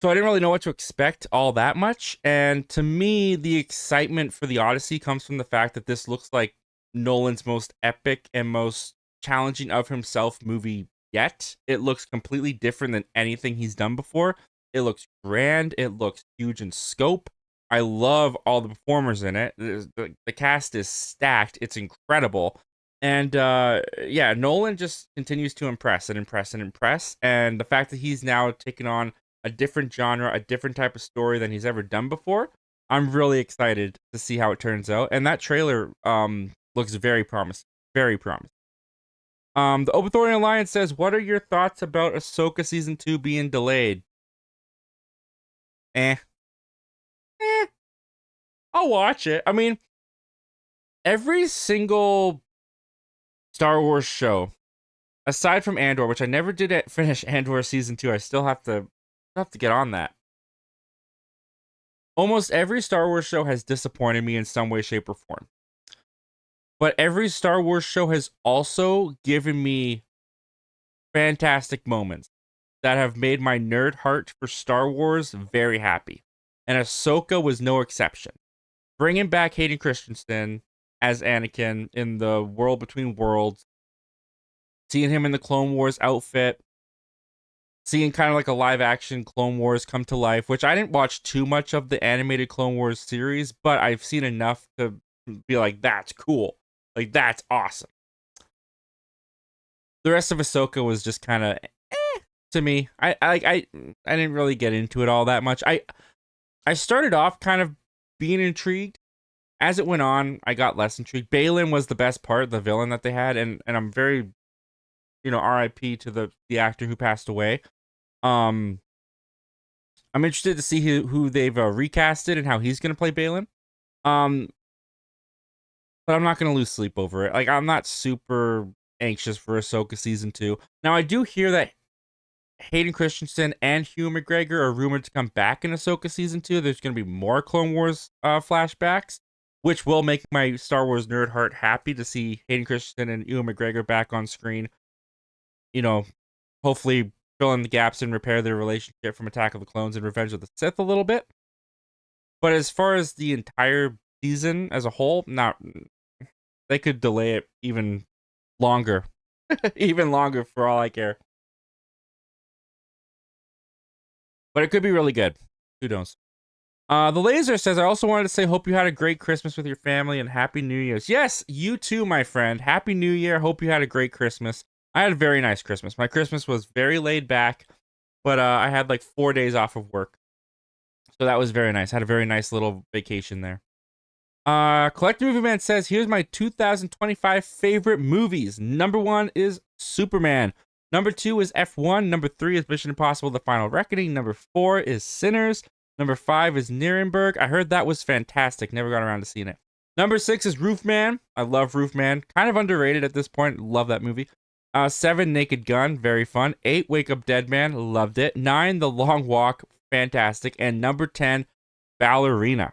So I didn't really know what to expect all that much. And to me, the excitement for the Odyssey comes from the fact that this looks like Nolan's most epic and most challenging of himself movie yet. It looks completely different than anything he's done before. It looks grand. It looks huge in scope. I love all the performers in it. The cast is stacked. It's incredible. And yeah, Nolan just continues to impress and impress and impress. And the fact that he's now taken on a different genre, a different type of story than he's ever done before, I'm really excited to see how it turns out. And that trailer looks very promising. Very promising. The Obithorian Alliance says, what are your thoughts about Ahsoka Season 2 being delayed? Eh. I'll watch it. I mean, every single Star Wars show, aside from Andor, which I never did finish Andor Season 2, I still have to get on that. Almost every Star Wars show has disappointed me in some way, shape, or form. But every Star Wars show has also given me fantastic moments that have made my nerd heart for Star Wars very happy. And Ahsoka was no exception. Bringing back Hayden Christensen as Anakin in the World Between Worlds, seeing him in the Clone Wars outfit, seeing kind of like a live action Clone Wars come to life, which I didn't watch too much of the animated Clone Wars series, but I've seen enough to be like, that's cool. Like, that's awesome. The rest of Ahsoka was just kind of to me. I didn't really get into it all that much. I started off kind of being intrigued. As it went on, I got less intrigued. Balin was the best part, the villain that they had, and I'm very, R.I.P. to the actor who passed away. I'm interested to see who they've recasted and how he's gonna play Balin. But I'm not gonna lose sleep over it. Like, I'm not super anxious for Ahsoka Season 2. Now, I do hear that Hayden Christensen and Hugh McGregor are rumored to come back in Ahsoka Season 2. There's going to be more Clone Wars flashbacks, which will make my Star Wars nerd heart happy to see Hayden Christensen and Hugh McGregor back on screen. Hopefully fill in the gaps and repair their relationship from Attack of the Clones and Revenge of the Sith a little bit. But as far as the entire season as a whole, they could delay it even longer. Even longer for all I care. But it could be really good. Who knows? The Laser says, I also wanted to say, hope you had a great Christmas with your family and Happy New Year's. Yes, you too, my friend. Happy New Year. Hope you had a great Christmas. I had a very nice Christmas. My Christmas was very laid back, but I had like 4 days off of work. So that was very nice. Had a very nice little vacation there. Collector Movie Man says, here's my 2025 favorite movies. Number 1 is Superman. Number 2 is F1. Number 3 is Mission Impossible: The Final Reckoning. Number 4 is Sinners. Number 5 is Nuremberg. I heard that was fantastic. Never got around to seeing it. Number 6 is Roofman. I love Roofman. Kind of underrated at this point. Love that movie. 7, Naked Gun. Very fun. 8, Wake Up Dead Man. Loved it. 9, The Long Walk. Fantastic. And number 10, Ballerina.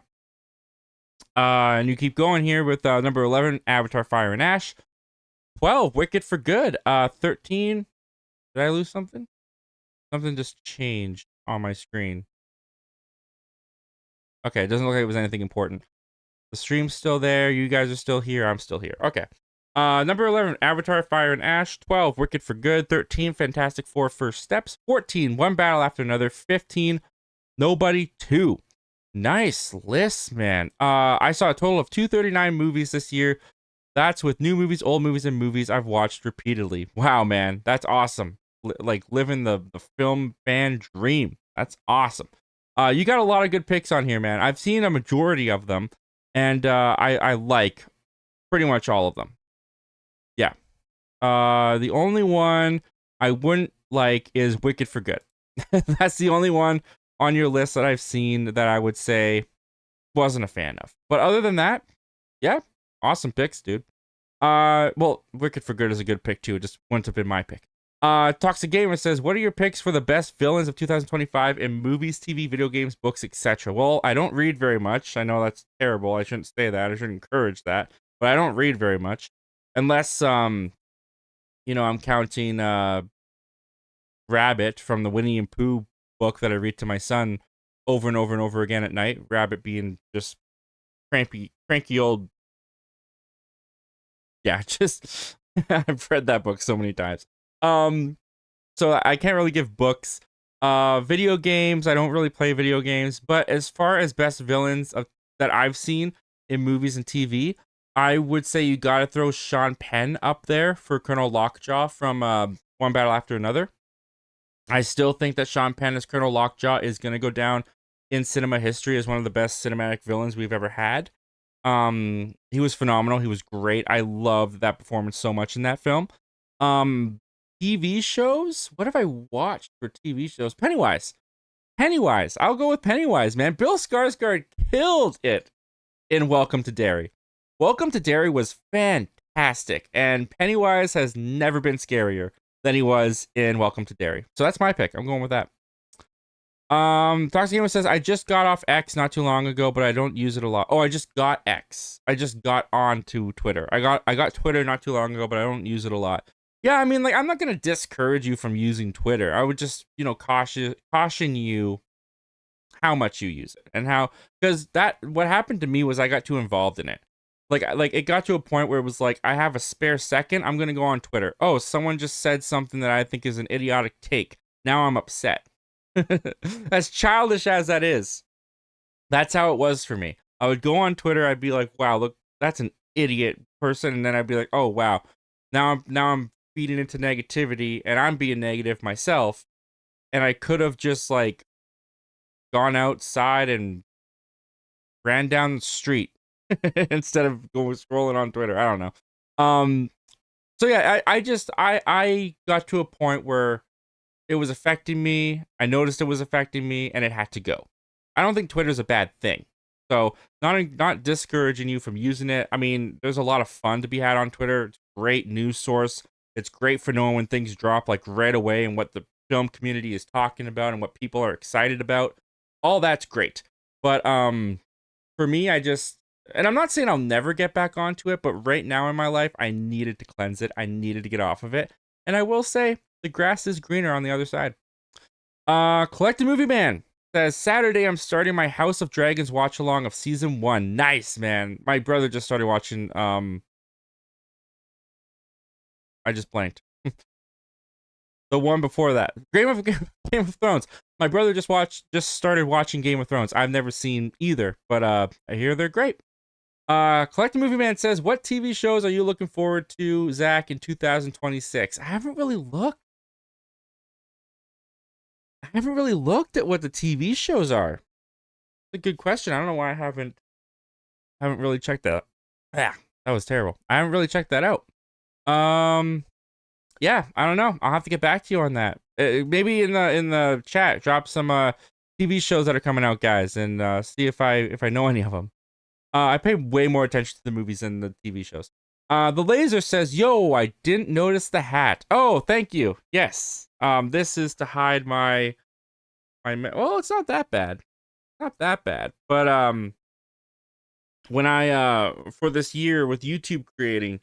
And you keep going here with number 11, Avatar: Fire and Ash. 12, Wicked for Good. 13, did I lose something? Something just changed on my screen. Okay, it doesn't look like it was anything important. The stream's still there. You guys are still here. I'm still here. Okay. Number 11, Avatar: Fire and Ash. 12, Wicked for Good. 13, Fantastic Four: First Steps. 14, One Battle After Another. 15, Nobody 2. Nice list, man. I saw a total of 239 movies this year. That's with new movies, old movies, and movies I've watched repeatedly. Wow, man. That's awesome. Like living the film fan dream. That's awesome. You got a lot of good picks on here, man. I've seen a majority of them, and I like pretty much all of them. Yeah. The only one I wouldn't like is Wicked for Good. That's the only one on your list that I've seen that I would say wasn't a fan of. But other than that, yeah, awesome picks, dude. Well, Wicked for Good is a good pick too. It just wouldn't have been my pick. Toxic Gamer says, what are your picks for the best villains of 2025 in movies, TV, video games, books, etc.? Well, I don't read very much. I know that's terrible. I shouldn't say that. I shouldn't encourage that. But I don't read very much. Unless, I'm counting Rabbit from the Winnie and Pooh book that I read to my son over and over and over again at night. Rabbit being just cranky old. Yeah, just I've read that book so many times. So I can't really give books. Video games, I don't really play video games, but as far as best villains that I've seen in movies and TV, I would say you gotta throw Sean Penn up there for Colonel Lockjaw from One Battle After Another. I still think that Sean Penn as Colonel Lockjaw is gonna go down in cinema history as one of the best cinematic villains we've ever had. He was phenomenal. He was great. I loved that performance so much in that film. Um, TV shows? What have I watched for TV shows? Pennywise. Pennywise. I'll go with Pennywise, man. Bill Skarsgård killed it in Welcome to Derry. Welcome to Derry was fantastic, and Pennywise has never been scarier than he was in Welcome to Derry. So that's my pick. I'm going with that. Toxic Gamer says, I just got off X not too long ago, but I don't use it a lot. Oh, I just got X. I just got on to Twitter. I got Twitter not too long ago, but I don't use it a lot. Yeah, I mean, like, I'm not gonna discourage you from using Twitter. I would just, caution you how much you use it and how, because what happened to me was I got too involved in it. Like it got to a point where it was like, I have a spare second, I'm gonna go on Twitter. Oh, someone just said something that I think is an idiotic take. Now I'm upset. As childish as that is, that's how it was for me. I would go on Twitter, I'd be like, wow, look, that's an idiot person, and then I'd be like, oh wow, now I'm feeding into negativity and I'm being negative myself, and I could have just like gone outside and ran down the street instead of going scrolling on Twitter. I don't know. So yeah, I got to a point where it was affecting me. I noticed it was affecting me, and it had to go. I don't think Twitter's a bad thing. So not discouraging you from using it. I mean, there's a lot of fun to be had on Twitter. It's a great news source. It's great for knowing when things drop like right away and what the film community is talking about and what people are excited about. All that's great. But for me, and I'm not saying I'll never get back onto it, but right now in my life, I needed to cleanse it. I needed to get off of it. And I will say, the grass is greener on the other side. Collect a Movie Man says, Saturday I'm starting my House of Dragons watch along of season 1. Nice, man. My brother just started watching, I just blanked. The one before that. Game of Thrones. My brother just started watching Game of Thrones. I've never seen either, but I hear they're great. Collect a Movie Man says, what TV shows are you looking forward to, Zach, in 2026? I haven't really looked at what the TV shows are. It's a good question. I don't know why I haven't really checked that. Yeah, that was terrible. I haven't really checked that out. Yeah, I don't know. I'll have to get back to you on that. Maybe in the chat, drop some TV shows that are coming out, guys, and see if I know any of them. I pay way more attention to the movies than the TV shows. The Laser says, yo, I didn't notice the hat. Oh, thank you. Yes. This is to hide my well, it's not that bad. Not that bad. But when I for this year with YouTube creating,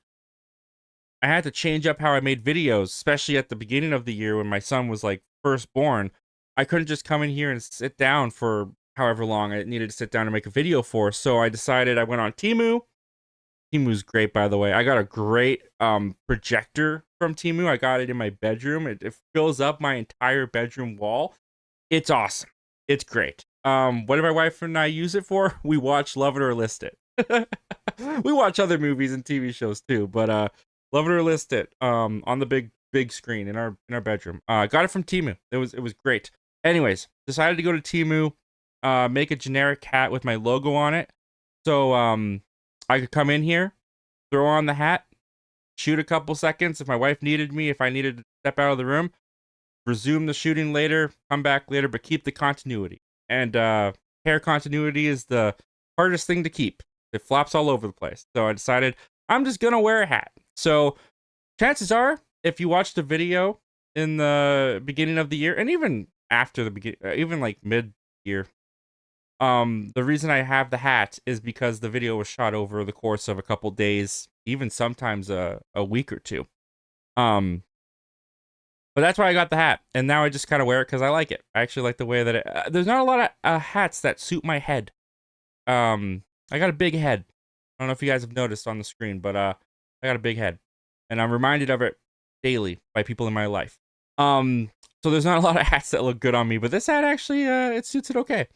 I had to change up how I made videos, especially at the beginning of the year when my son was like first born. I couldn't just come in here and sit down for however long I needed to sit down and make a video for. So I decided I went on Temu. Temu's great, by the way. I got a great projector from Temu. I got it in my bedroom. It fills up my entire bedroom wall. It's awesome. It's great. What did my wife and I use it for? We watch Love It or List It. We watch other movies and TV shows too, but Love It or List It on the big screen in our bedroom. Got it from Temu. It was great. Anyways, decided to go to Temu, make a generic hat with my logo on it. So I could come in here, throw on the hat, shoot a couple seconds if my wife needed me, if I needed to step out of the room, resume the shooting later, come back later, but keep the continuity. And hair continuity is the hardest thing to keep. It flops all over the place. So I decided I'm just gonna wear a hat. So chances are, if you watched the video in the beginning of the year, and even after the beginning, even like mid-year, the reason I have the hat is because the video was shot over the course of a couple days, even sometimes a week or two. But that's why I got the hat, and now I just kind of wear it because I like it. I actually like the way that it. There's not a lot of hats that suit my head. I got a big head. I don't know if you guys have noticed on the screen, but I got a big head, and I'm reminded of it daily by people in my life. Um, so there's not a lot of hats that look good on me, but this hat actually it suits it okay.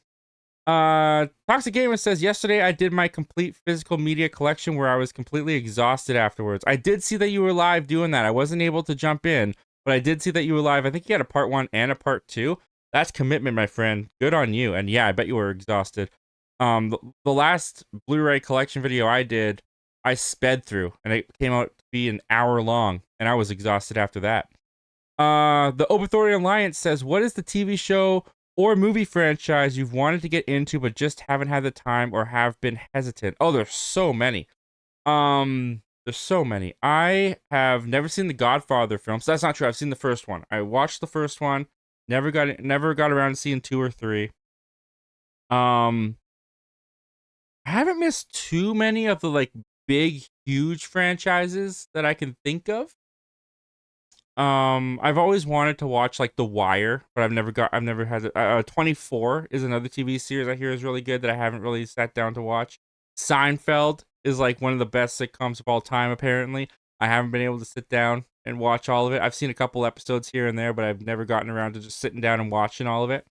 Toxic Gamer says, yesterday I did my complete physical media collection where I was completely exhausted afterwards. I did see that you were live doing that. I wasn't able to jump in, but I did see that you were live. I think you had a part 1 and a part 2. That's commitment, my friend. Good on you. And yeah, I bet you were exhausted. The last Blu-ray collection video I did, I sped through, and it came out to be an hour long, and I was exhausted after that. The Obithorian Alliance says, what is the TV show or movie franchise you've wanted to get into but just haven't had the time or have been hesitant? Oh, there's so many. There's so many. I have never seen the Godfather films. That's not true. I've seen the first one. I watched the first one. Never got around to seeing 2 or 3. I haven't missed too many of the like big, huge franchises that I can think of. I've always wanted to watch like The Wire, but I've never had it. 24 is another TV series I hear is really good that I haven't really sat down to watch. Seinfeld is like one of the best sitcoms of all time, apparently. I haven't been able to sit down and watch all of it. I've seen a couple episodes here and there, but I've never gotten around to just sitting down and watching all of it.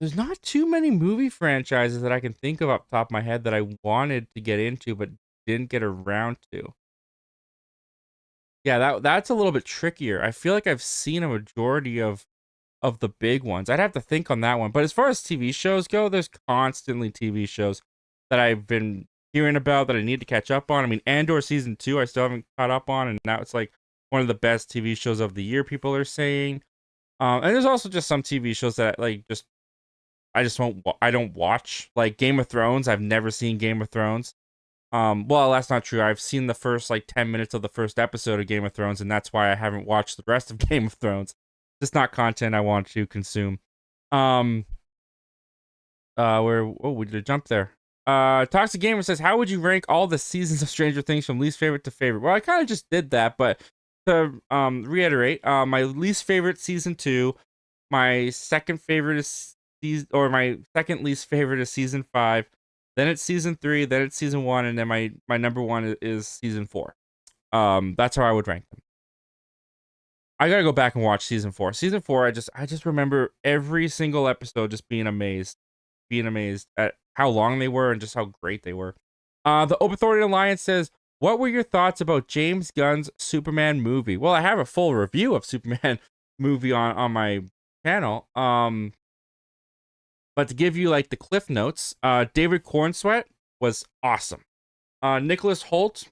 There's not too many movie franchises that I can think of off the top of my head that I wanted to get into, but didn't get around to. Yeah, that's a little bit trickier. I feel like I've seen a majority of the big ones. I'd have to think on that one. But as far as TV shows go, there's constantly TV shows that I've been hearing about that I need to catch up on. I mean, Andor season 2, I still haven't caught up on, and now it's like one of the best TV shows of the year, people are saying. And there's also just some TV shows that like I don't watch. Like Game of Thrones, I've never seen Game of Thrones. Well, that's not true. I've seen the first like 10 minutes of the first episode of Game of Thrones, and that's why I haven't watched the rest of Game of Thrones. It's not content I want to consume. We did a jump there. Toxic Gamer says, how would you rank all the seasons of Stranger Things from least favorite to favorite? Well, I kind of just did that, but to reiterate, my least favorite season 2, my second favorite is my second least favorite is season 5. Then it's season 3, then it's season 1, and then my number 1 is season 4. That's how I would rank them. I gotta go back and watch season 4. Season 4, I just remember every single episode just being amazed at how long they were and just how great they were. The Obithorian Alliance says, what were your thoughts about James Gunn's Superman movie? Well, I have a full review of Superman movie on my channel. But to give you like the cliff notes, David Cornsweet was awesome. Nicholas Hoult,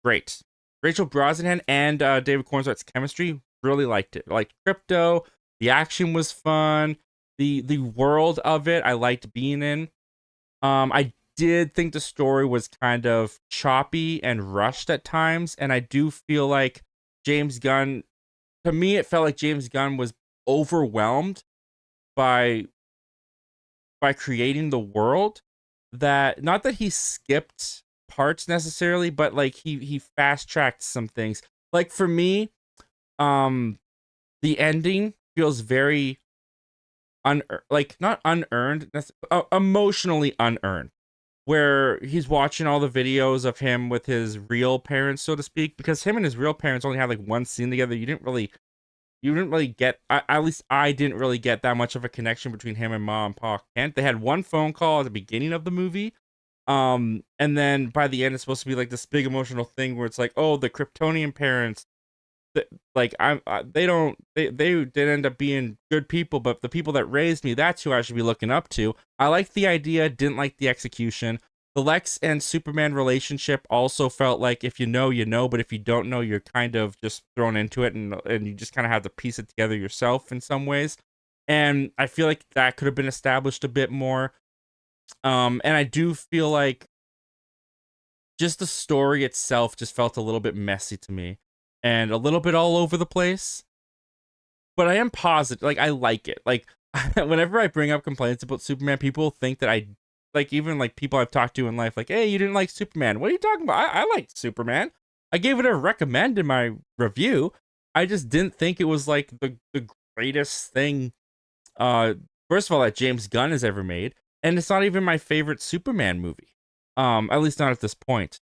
great. Rachel Brosnahan and David Cornsweet's chemistry, really liked it. Like Crypto, the action was fun. The world of it, I liked being in. I did think the story was kind of choppy and rushed at times, and I do feel like James Gunn, to me, it felt like James Gunn was overwhelmed by creating the world, that not that he skipped parts necessarily, but like he fast-tracked some things. Like for me, the ending feels very not unearned, emotionally unearned, where he's watching all the videos of him with his real parents, so to speak, because him and his real parents only had like one scene together. You didn't really get, at least I didn't really get that much of a connection between him and Ma and Pa Kent. They had one phone call at the beginning of the movie. And then by the end, it's supposed to be like this big emotional thing where it's like, oh, the Kryptonian parents, like they did end up being good people, but the people that raised me, that's who I should be looking up to. I liked the idea, didn't like the execution. The Lex and Superman relationship also felt like if you know, you know, but if you don't know, you're kind of just thrown into it, and you just kind of have to piece it together yourself in some ways. And I feel like that could have been established a bit more. And I do feel like just the story itself just felt a little bit messy to me and a little bit all over the place. But I am positive, like I like it. Like whenever I bring up complaints about Superman, people think that like even like people I've talked to in life, like, hey, you didn't like Superman. What are you talking about? I liked Superman. I gave it a recommend in my review. I just didn't think it was like the greatest thing, first of all, that James Gunn has ever made. And it's not even my favorite Superman movie. At least not at this point.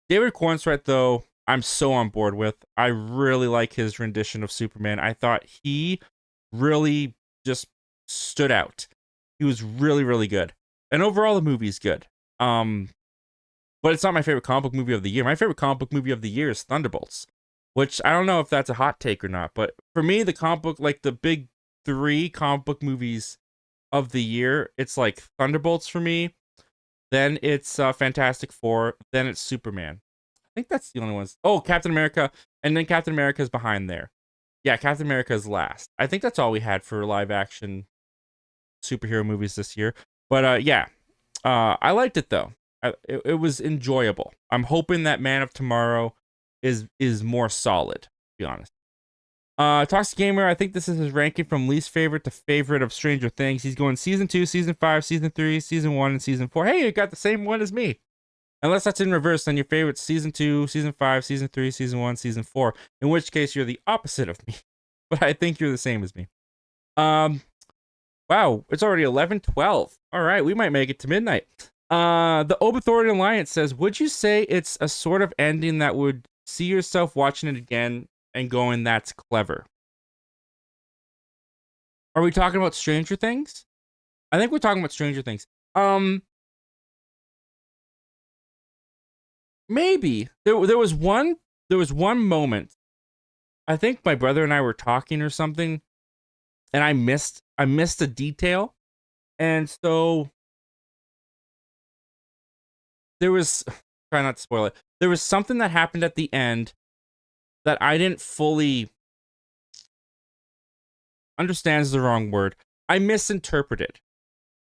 David Cornsweet, though, I'm so on board with. I really like his rendition of Superman. I thought he really just stood out. He was really, really good. And overall the movie's good. But it's not my favorite comic book movie of the year. My favorite comic book movie of the year is Thunderbolts, which I don't know if that's a hot take or not, but for me, the comic book, like the big three comic book movies of the year, it's like Thunderbolts for me, then it's Fantastic Four, then it's Superman. I think that's the only ones. Oh, Captain America, and then Captain America is behind there. Yeah, Captain America is last. I think that's all we had for live action superhero movies this year. But yeah, I liked it though. It was enjoyable. I'm hoping that Man of Tomorrow is more solid, to be honest. Toxic Gamer, I think this is his ranking from least favorite to favorite of Stranger Things. He's going season 2, season 5, season 3, season 1, and season 4. Hey, you got the same one as me. Unless that's in reverse, then your favorite's season 2, season 5, season 3, season 1, season 4. In which case, you're the opposite of me. But I think you're the same as me. Wow, it's already 11:12. All right, we might make it to midnight. The Obithorian Alliance says, would you say it's a sort of ending that would see yourself watching it again and going, that's clever? Are we talking about Stranger Things? I think we're talking about Stranger Things. Maybe there was one moment. I think my brother and I were talking or something, and I missed a detail, and so there was, try not to spoil it. There was something that happened at the end that I didn't fully understand, is the wrong word. I misinterpreted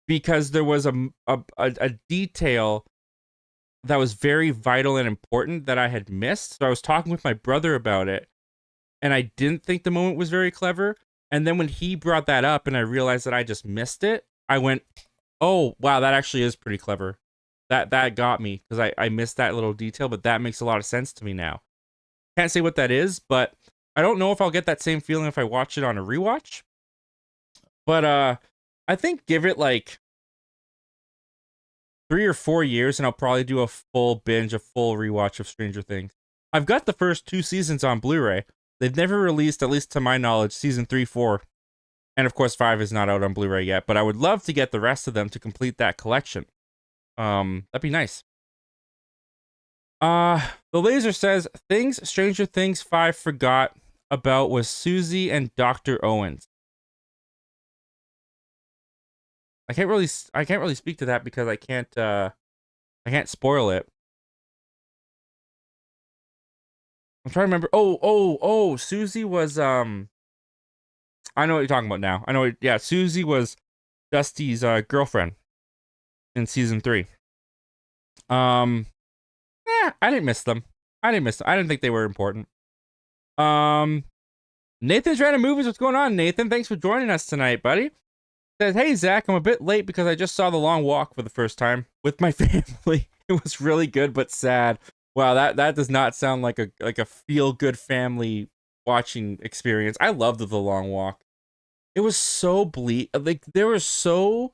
because there was a detail that was very vital and important that I had missed. So I was talking with my brother about it, and I didn't think the moment was very clever. And then when he brought that up and I realized that I just missed it, I went, oh, wow, that actually is pretty clever. That got me, because I missed that little detail, but that makes a lot of sense to me now. Can't say what that is, but I don't know if I'll get that same feeling if I watch it on a rewatch. But I think give it like 3 or 4 years, and I'll probably do a full binge, a full rewatch of Stranger Things. I've got the first 2 seasons on Blu-ray. They've never released, at least to my knowledge, season 3, 4, and of course 5 is not out on Blu-ray yet. But I would love to get the rest of them to complete that collection. That'd be nice. The Laser says things Stranger Things 5 forgot about was Susie and Dr. Owens. I can't really speak to that because I can't spoil it. I'm trying to remember. Oh, Susie was I know what you're talking about now. Yeah, Susie was Dusty's girlfriend in season 3. I didn't miss them. I didn't think they were important. Nathan's Random Movies. What's going on, Nathan? Thanks for joining us tonight, buddy. Says, hey Zach, I'm a bit late because I just saw The Long Walk for the first time with my family. It was really good but sad. Wow, that does not sound like a feel good family watching experience. I loved The Long Walk. It was so bleak. Like there was so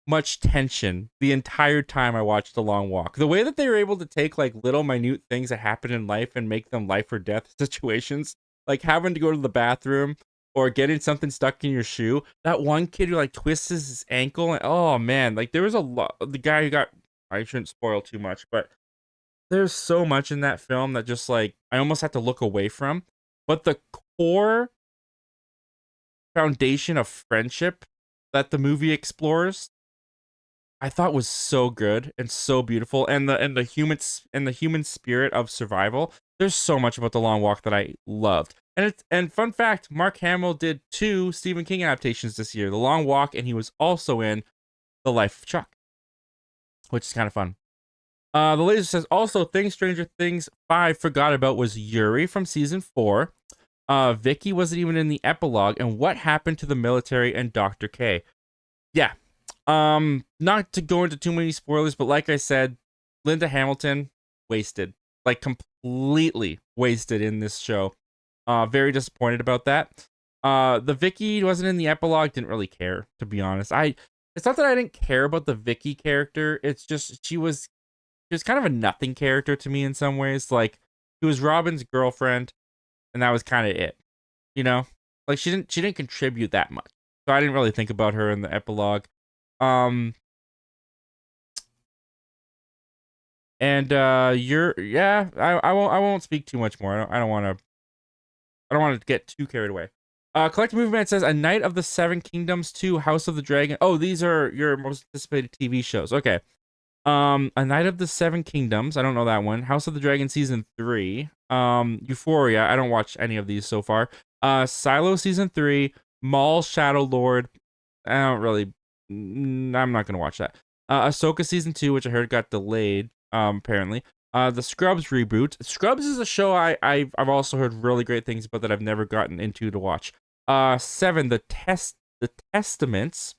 much tension the entire time I watched The Long Walk. The way that they were able to take like little minute things that happen in life and make them life or death situations, like having to go to the bathroom or getting something stuck in your shoe. That one kid who like twists his ankle, and oh man, like there was a lot. The guy who got, I shouldn't spoil too much, but there's so much in that film that just like I almost had to look away from. But the core foundation of friendship that the movie explores, I thought was so good and so beautiful, and the human spirit of survival. There's so much about The Long Walk that I loved. And fun fact, Mark Hamill did 2 Stephen King adaptations this year, The Long Walk, and he was also in The Life of Chuck, which is kind of fun. The Laser says also things Stranger Things 5 forgot about was Yuri from season 4. Vicky wasn't even in the epilogue, and what happened to the military and Dr. K. Yeah. Not to go into too many spoilers, but like I said, Linda Hamilton wasted, like completely wasted in this show. Very disappointed about that. The Vicky wasn't in the epilogue, didn't really care, to be honest. It's not that I didn't care about the Vicky character, it's just she was kind of a nothing character to me in some ways. Like, She was Robin's girlfriend, and that was kind of it. You know, like she didn't contribute that much, so I didn't really think about her in the epilogue. Um, and you're yeah, I won't speak too much more. I don't want to get too carried away. Collective Movement says A Knight of the Seven Kingdoms 2, House of the Dragon. Oh, these are your most anticipated TV shows. Okay. A Knight of the Seven Kingdoms. I don't know that one. House of the Dragon season 3. Euphoria. I don't watch any of these so far. Silo season 3. Maul Shadow Lord. I don't really. I'm not gonna watch that. Ahsoka season 2, which I heard got delayed. Apparently. The Scrubs reboot. Scrubs is a show I've also heard really great things about that I've never gotten into to watch. 7. The Testaments.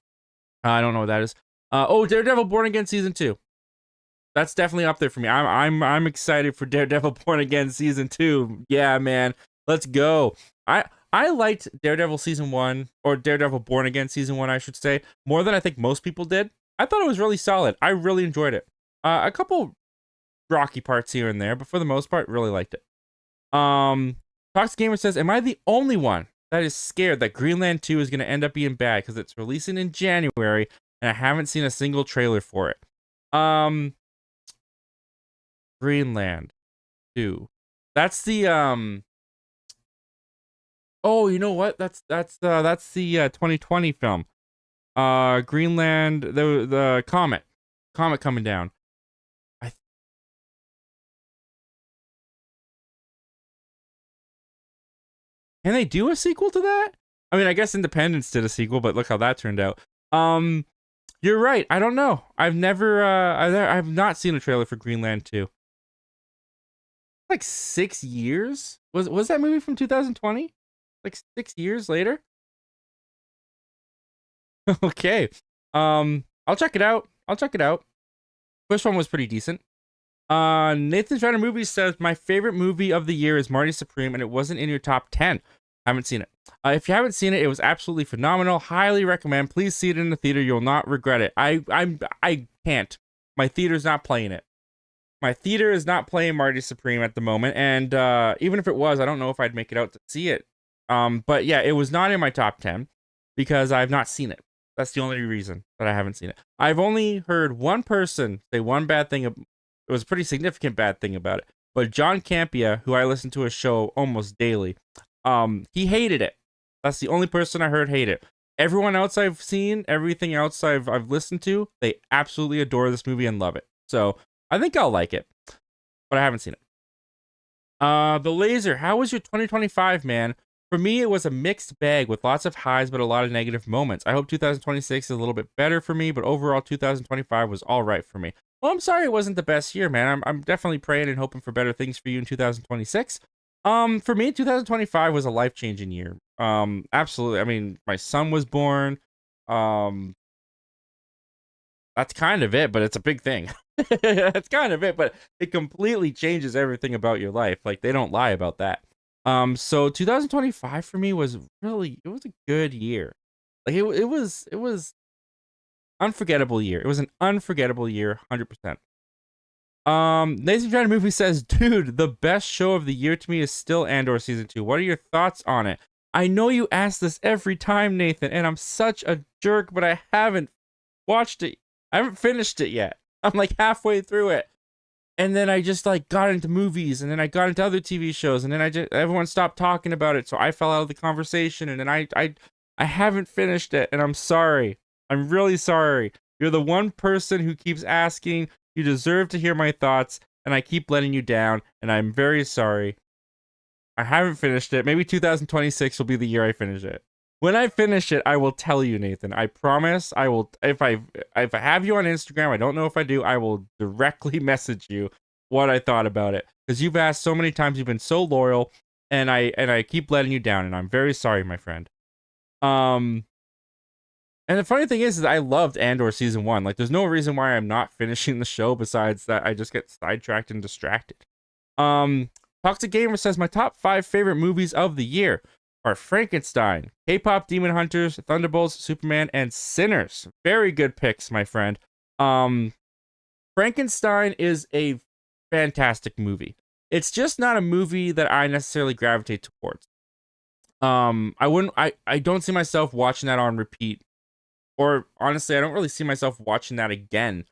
I don't know what that is. Daredevil Born Again season 2. That's definitely up there for me. I'm excited for Daredevil Born Again season 2. Yeah, man, let's go. I liked Daredevil season 1, or Daredevil Born Again season 1, I should say, more than I think most people did. I thought it was really solid. I really enjoyed it. A couple rocky parts here and there, but for the most part, really liked it. Toxic Gamer says, "Am I the only one that is scared that Greenland 2 is going to end up being bad because it's releasing in January and I haven't seen a single trailer for it?" Greenland 2. That's the Oh, you know what? That's the 2020 film. Greenland, the comet coming down. Can they do a sequel to that? I mean, I guess Independence did a sequel, but look how that turned out. You're right. I don't know. I've never I've not seen a trailer for Greenland 2. Like 6 years? Was that movie from 2020? Like 6 years later? Okay. I'll check it out. First one was pretty decent. Nathan's Random Movies says, "My favorite movie of the year is Marty Supreme, and it wasn't in your top 10. Haven't seen it. If you haven't seen it, it was absolutely phenomenal. Highly recommend. Please see it in the theater. You'll not regret it." I can't. My theater's not playing it. My theater is not playing Marty Supreme at the moment, and even if it was, I don't know if I'd make it out to see it. But yeah, it was not in my top 10 because I've not seen it. That's the only reason that I haven't seen it. I've only heard one person say one bad thing. It was a pretty significant bad thing about it. But John Campia, who I listen to his show almost daily, he hated it. That's the only person I heard hate it. Everyone else I've seen, everything else I've listened to, they absolutely adore this movie and love it. So I think I'll like it, but I haven't seen it. The Laser, how was your 2025, man? For me, it was a mixed bag with lots of highs but a lot of negative moments. I hope 2026 is a little bit better for me, but overall 2025 was all right for me. Well, I'm sorry it wasn't the best year, man. I'm definitely praying and hoping for better things for you in 2026. For me, 2025 was a life-changing year. Absolutely. I mean, my son was born. That's kind of it, but it's a big thing. That's kind of it, but it completely changes everything about your life. Like, they don't lie about that. So 2025 for me was a good year. Like, it was unforgettable year. It was an unforgettable year, 100%. Nathan Trying Movie says, "Dude, the best show of the year to me is still Andor season 2. What are your thoughts on it?" I know you ask this every time, Nathan, and I'm such a jerk, but I haven't watched it. I haven't finished it yet. I'm like halfway through it. And then I just like got into movies, and then I got into other TV shows, and then everyone stopped talking about it, so I fell out of the conversation, and then I haven't finished it, and I'm sorry. I'm really sorry. You're the one person who keeps asking. You deserve to hear my thoughts, and I keep letting you down, and I'm very sorry. I haven't finished it. Maybe 2026 will be the year I finish it. When I finish it, I will tell you, Nathan. I promise. I will. If I have you on Instagram, I don't know if I do. I will directly message you what I thought about it, because you've asked so many times. You've been so loyal, and I keep letting you down, and I'm very sorry, my friend. And the funny thing is I loved Andor season 1. Like, there's no reason why I'm not finishing the show besides that I just get sidetracked and distracted. Toxic Gamer says, "My top 5 favorite movies of the year are Frankenstein, K-pop Demon Hunters, Thunderbolts, Superman, and Sinners." Very good picks, my friend. Frankenstein is a fantastic movie. It's just not a movie that I necessarily gravitate towards. I don't see myself watching that on repeat. Or honestly, I don't really see myself watching that again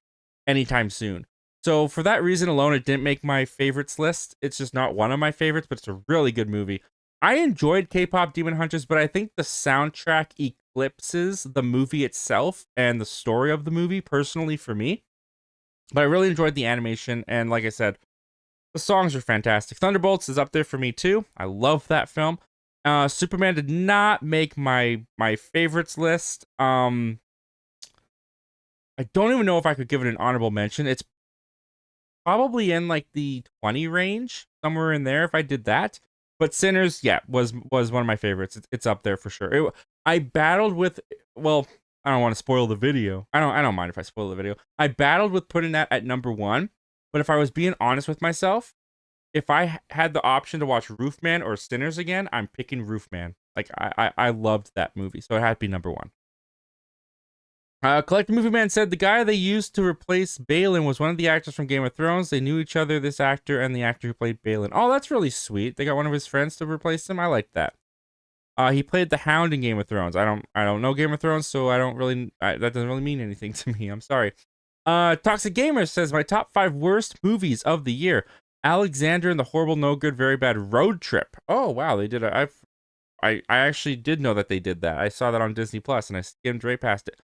anytime soon. So for that reason alone, it didn't make my favorites list. It's just not one of my favorites, but it's a really good movie. I enjoyed K-pop Demon Hunters, but I think the soundtrack eclipses the movie itself and the story of the movie personally for me. But I really enjoyed the animation, and like I said, the songs are fantastic. Thunderbolts is up there for me too. I love that film. Superman did not make my favorites list. I don't even know if I could give it an honorable mention. It's probably in like the 20 range, somewhere in there if I did that. But Sinners, yeah, was one of my favorites. It's up there for sure. I battled with, well, I don't want to spoil the video. I don't mind if I spoil the video. I battled with putting that at number 1, but if I was being honest with myself, if I had the option to watch Roofman or Sinners again, I'm picking Roofman. Like I loved that movie, so it had to be number 1. Collective Movie Man said the guy they used to replace Balin was one of the actors from Game of Thrones. They knew each other, this actor and the actor who played Balin. Oh, that's really sweet. They got one of his friends to replace him. I like that. He played the Hound in Game of Thrones. I don't know Game of Thrones, so that doesn't really mean anything to me. I'm sorry. Toxic Gamer says my top 5 worst movies of the year: Alexander and the Horrible No Good Very Bad Road Trip. Oh wow, they did. I actually did know that they did that. I saw that on Disney Plus, and I skimmed right past it.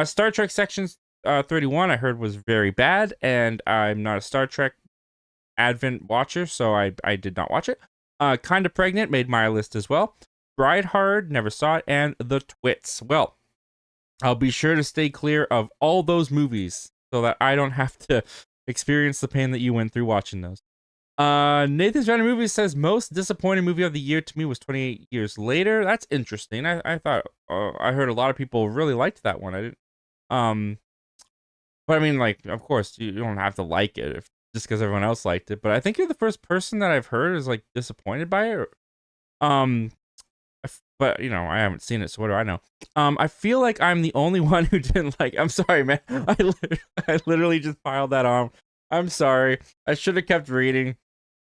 Star Trek Section 31 I heard was very bad, and I'm not a Star Trek Advent watcher, so I did not watch it. Kinda Pregnant made my list as well. Bride Hard, never saw it, and The Twits. Well, I'll be sure to stay clear of all those movies so that I don't have to experience the pain that you went through watching those. Nathan's Random Movies says most disappointing movie of the year to me was 28 Years Later. That's interesting. I thought I heard a lot of people really liked that one. I didn't. But I mean, like, of course, you don't have to like it just because everyone else liked it. But I think you're the first person that I've heard is like disappointed by it. But you know, I haven't seen it, so what do I know? I feel like I'm the only one who didn't like. I'm sorry, man. I literally just piled that on. I'm sorry. I should have kept reading.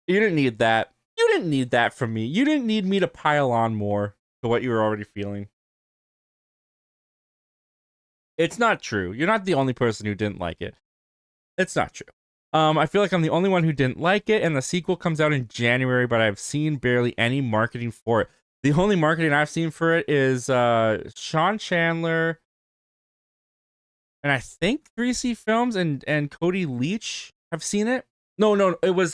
You didn't need that. You didn't need that from me. You didn't need me to pile on more to what you were already feeling. It's not true. You're not the only person who didn't like it. It's not true. I feel like I'm the only one who didn't like it, and the sequel comes out in January, but I've seen barely any marketing for it. The only marketing I've seen for it is Sean Chandler and I think 3C Films and Cody Leach have seen it. No, it was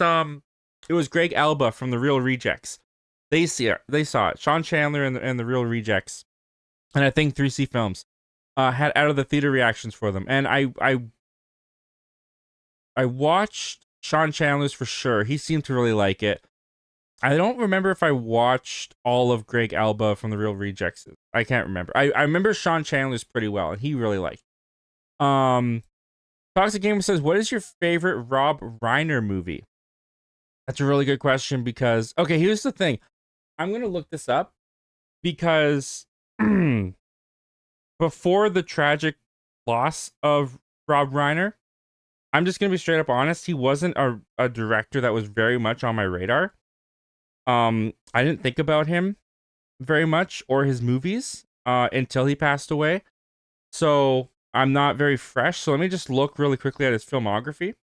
Greg Alba from The Real Rejects. They saw it. Sean Chandler and the Real Rejects, and I think 3C Films had out of the theater reactions for them. And I watched Sean Chandler's for sure. He seemed to really like it. I don't remember if I watched all of Greg Alba from The Real Rejects. I can't remember. I remember Sean Chandler's pretty well, and he really liked it. Toxic Gamer says, what is your favorite Rob Reiner movie? That's a really good question because, okay, here's the thing. I'm going to look this up because before the tragic loss of Rob Reiner, I'm just going to be straight up honest. He wasn't a director that was very much on my radar. I didn't think about him very much or his movies until he passed away. So I'm not very fresh. So let me just look really quickly at his filmography.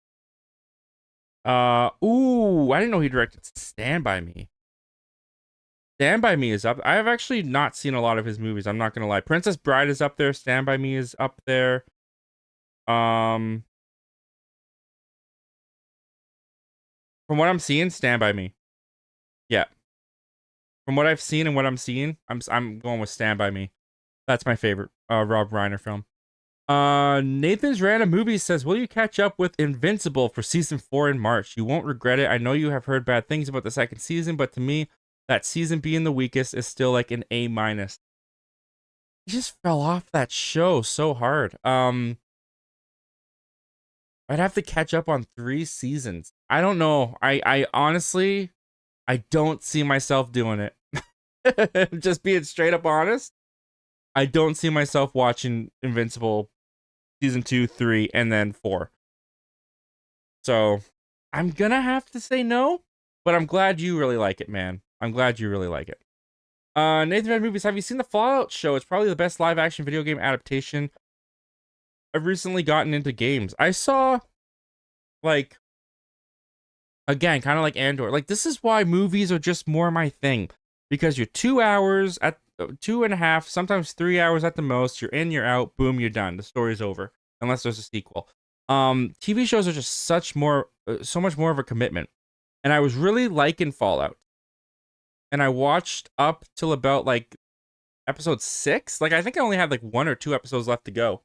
I didn't know he directed Stand By Me. Stand By Me is up. I have actually not seen a lot of his movies. I'm not gonna lie. Princess Bride is up there. Stand By Me is up there. From what I'm seeing, Stand By Me. Yeah. From what I've seen and what I'm seeing, I'm going with Stand By Me. That's my favorite Rob Reiner film. Nathan's Random Movies says, will you catch up with Invincible for season 4 in March? You won't regret it. I know you have heard bad things about the second season, but to me, that season being the weakest is still like an A-. He just fell off that show so hard. I'd have to catch up on 3 seasons. I don't know. I honestly, I don't see myself doing it. Just being straight up honest. I don't see myself watching Invincible season 2, 3, and then 4. So I'm gonna have to say no. But I'm glad you really like it, man. I'm glad you really like it. Nathan Red Movies, have you seen the Fallout show? It's probably the best live action video game adaptation. I've recently gotten into games. I saw, like, again, kind of like Andor. Like, this is why movies are just more my thing. Because you're 2 hours at 2.5, sometimes 3 hours at the most. You're in, you're out, boom, you're done. The story's over. Unless there's a sequel. TV shows are just so much more of a commitment. And I was really liking Fallout. And I watched up till about like episode 6. Like, I think I only had like 1 or 2 episodes left to go.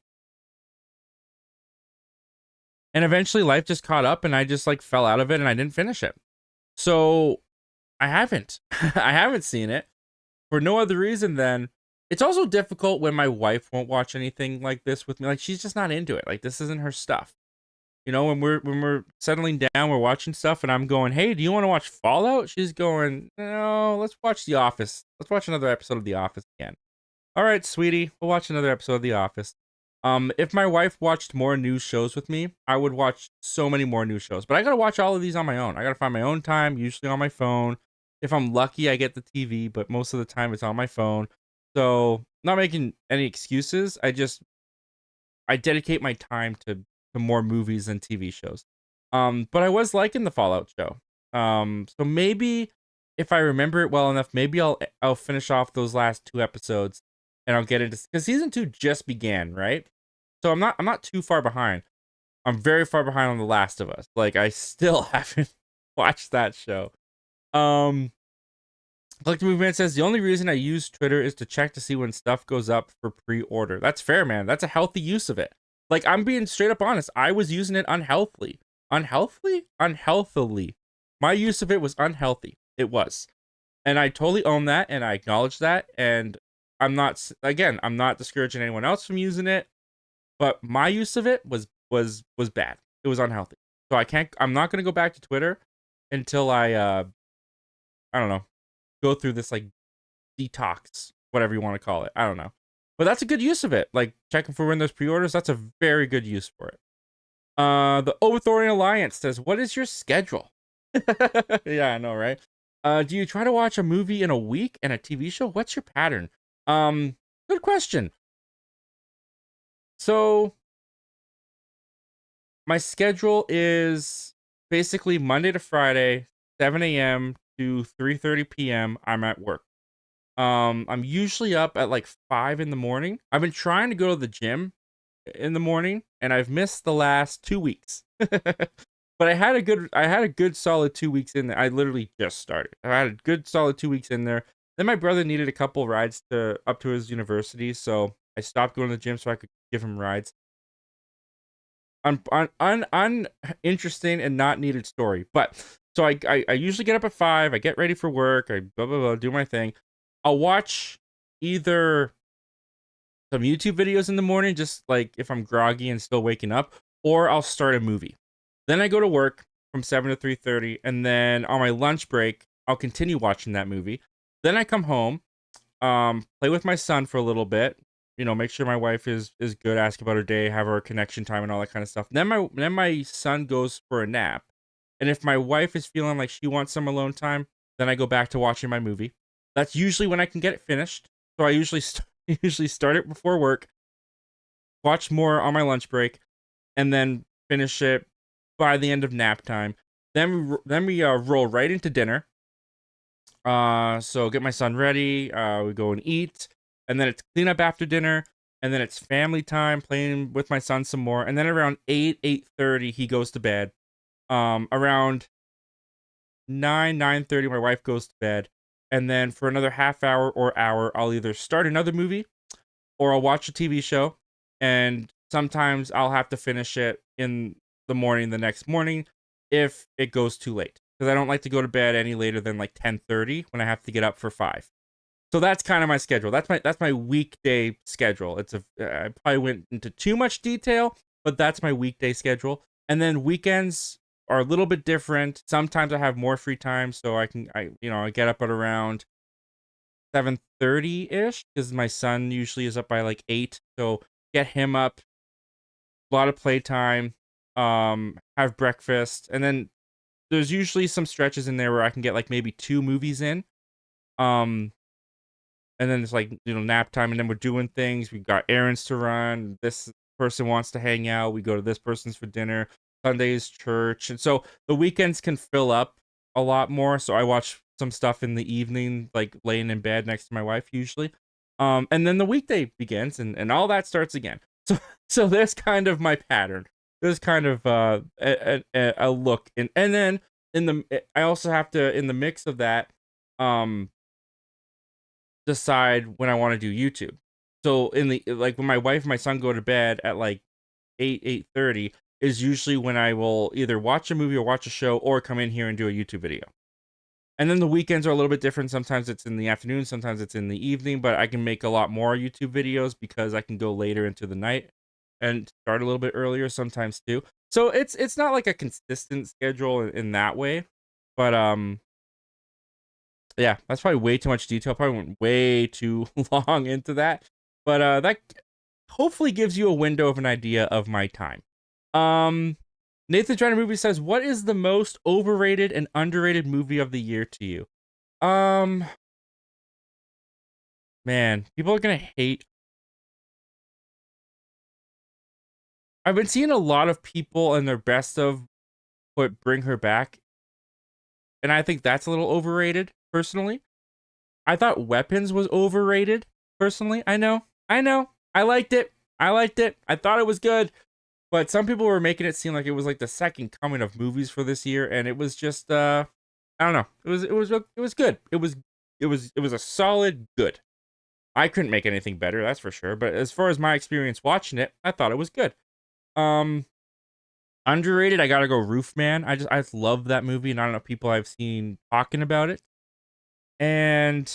And eventually life just caught up and I just like fell out of it and I didn't finish it. So I haven't. I haven't seen it for no other reason than it's also difficult when my wife won't watch anything like this with me. Like, she's just not into it. Like, this isn't her stuff. You know, when we're settling down, we're watching stuff, and I'm going, "Hey, do you want to watch Fallout?" She's going, "No, let's watch The Office. Let's watch another episode of The Office again." All right, sweetie, we'll watch another episode of The Office. If my wife watched more news shows with me, I would watch so many more news shows. But I gotta watch all of these on my own. I gotta find my own time, usually on my phone. If I'm lucky, I get the TV, but most of the time it's on my phone. So, not making any excuses. I dedicate my time to more movies and TV shows. But I was liking the Fallout show. So maybe if I remember it well enough, maybe I'll finish off those last 2 episodes and I'll get into, because season 2 just began, right? So I'm not too far behind. I'm very far behind on The Last of Us. Like, I still haven't watched that show. Like the movement says, the only reason I use Twitter is to check to see when stuff goes up for pre-order. That's fair, man. That's a healthy use of it. Like, I'm being straight up honest. I was using it unhealthily. Unhealthily. My use of it was unhealthy. It was. And I totally own that, and I acknowledge that. And I'm not discouraging anyone else from using it. But my use of it was bad. It was unhealthy. So I'm not gonna go back to Twitter until I don't know, go through this like detox, whatever you want to call it. I don't know. But that's a good use of it. Like, checking for when there's pre-orders, that's a very good use for it. The Overthorn Alliance says, what is your schedule? Yeah, I know, right? Do you try to watch a movie in a week and a TV show? What's your pattern? Good question. So my schedule is basically Monday to Friday, 7 a.m. to 3:30 p.m. I'm at work. I'm usually up at like 5 in the morning. I've been trying to go to the gym in the morning, and I've missed the last 2 weeks. But I had a good solid 2 weeks in there. I literally just started. I had a good solid 2 weeks in there. Then my brother needed a couple rides up to his university, so I stopped going to the gym so I could give him rides. Uninteresting and not needed story. But so I usually get up at 5. I get ready for work. I blah blah blah, do my thing. I'll watch either some YouTube videos in the morning, just like if I'm groggy and still waking up, or I'll start a movie. Then I go to work from 7 to 3:30, and then on my lunch break, I'll continue watching that movie. Then I come home, play with my son for a little bit, make sure my wife is good, ask about her day, have our connection time and all that kind of stuff. Then my son goes for a nap. And if my wife is feeling like she wants some alone time, then I go back to watching my movie. That's usually when I can get it finished. So I usually start it before work, watch more on my lunch break, and then finish it by the end of nap time. Then we roll right into dinner. So get my son ready. We go and eat, and then it's clean up after dinner, and then it's family time, playing with my son some more, and then around 8:30 he goes to bed. Around 9:30 my wife goes to bed, and then for another half hour or hour I'll either start another movie or I'll watch a TV show, and sometimes I'll have to finish it in the morning the next morning if it goes too late, because I don't like to go to bed any later than like 10:30 when I have to get up for 5. So that's kind of my schedule. That's my weekday schedule. I probably went into too much detail, but that's my weekday schedule. And then weekends are a little bit different. Sometimes I have more free time, so I get up at around 7:30 ish, because my son usually is up by like 8. So get him up, a lot of playtime, have breakfast, and then there's usually some stretches in there where I can get like maybe 2 movies in. Um, and then it's like, nap time, and then we're doing things. We've got errands to run. This person wants to hang out. We go to this person's for dinner. Sunday's church. And so the weekends can fill up a lot more. So I watch some stuff in the evening, like laying in bed next to my wife usually. And then the weekday begins and all that starts again. So there's kind of my pattern. There's kind of a look. And then I also have to, in the mix of that, decide when I want to do YouTube. So in the like when my wife and my son go to bed at like 8:30 is usually when I will either watch a movie or watch a show or come in here and do a YouTube video. And then the weekends are a little bit different. Sometimes it's in the afternoon, sometimes it's in the evening, but I can make a lot more YouTube videos because I can go later into the night and start a little bit earlier sometimes too. So it's not like a consistent schedule in that way. But yeah, that's probably way too much detail. Probably went way too long into that. But that hopefully gives you a window of an idea of my time. Nathan Johnny Movie says, "What is the most overrated and underrated movie of the year to you?" Man, people are gonna hate. I've been seeing a lot of people and their best of put Bring Her Back, and I think that's a little overrated, personally. I thought Weapons was overrated, personally. I know. I liked it. I thought it was good. But some people were making it seem like it was like the second coming of movies for this year, and it was just I don't know. It was good. It was a solid good. I couldn't make anything better, that's for sure. But as far as my experience watching it, I thought it was good. Underrated, I gotta go Roofman. I love that movie, and I don't know people I've seen talking about it. And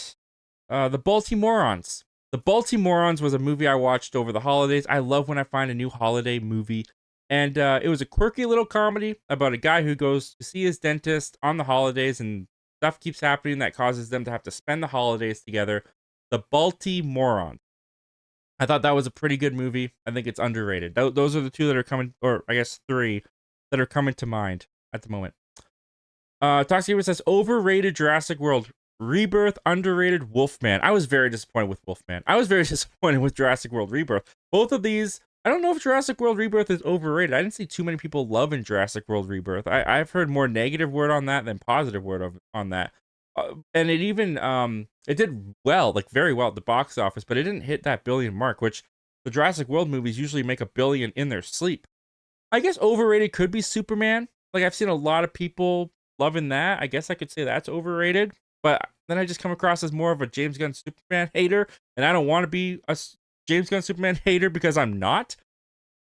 The Baltimoreans. The Baltimoreans was a movie I watched over the holidays. I love when I find a new holiday movie. And it was a quirky little comedy about a guy who goes to see his dentist on the holidays, and stuff keeps happening that causes them to have to spend the holidays together. The Baltimoreans. I thought that was a pretty good movie. I think it's underrated. Those are the two that are coming, or I guess 3 that are coming to mind at the moment. Toxic says, overrated Jurassic World Rebirth, underrated Wolfman. I was very disappointed with Wolfman. I was very disappointed with Jurassic World Rebirth. Both of these, I don't know if Jurassic World Rebirth is overrated. I didn't see too many people loving Jurassic World Rebirth. I've heard more negative word on that than positive word on that. And it even it did well, like very well at the box office, but it didn't hit that billion mark, which the Jurassic World movies usually make $1 billion in their sleep. I guess overrated could be Superman. Like I've seen a lot of people loving that. I guess I could say that's overrated. But then I just come across as more of a James Gunn Superman hater, and I don't want to be a James Gunn Superman hater because I'm not.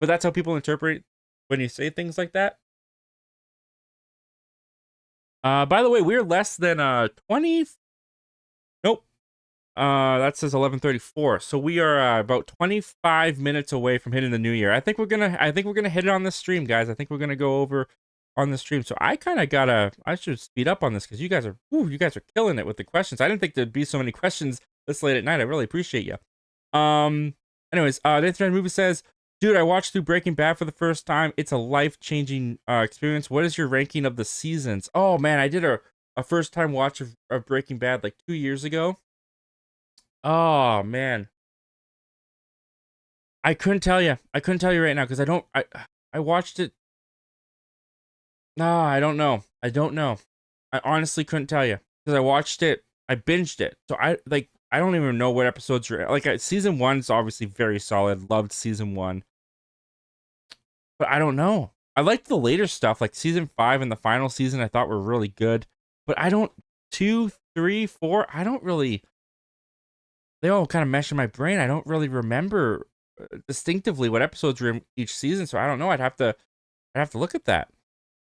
But that's how people interpret when you say things like that. By the way, we're less than 20. Nope. That says 11:34. So we are about 25 minutes away from hitting the new year. I think we're gonna hit it on this stream, guys. I think we're gonna go over on the stream. So I should speed up on this because you guys are killing it with the questions. I didn't think there'd be so many questions this late at night. I really appreciate you. Anyways, Nathan Movie says, dude, I watched through Breaking Bad for the first time. It's a life-changing experience. What is your ranking of the seasons? Oh man, I did a first time watch of Breaking Bad like 2 years ago. Oh man. I couldn't tell you. Right now because I watched it. No, I don't know. I honestly couldn't tell you because I watched it. I binged it. So I don't even know what episodes are like. Season 1's obviously very solid. Loved season 1. But I don't know. I liked the later stuff, like season 5 and the final season I thought were really good. But 2, 3, 4, I don't really, they all kind of mesh in my brain. I don't really remember distinctively what episodes were in each season, so I don't know. I'd have to look at that.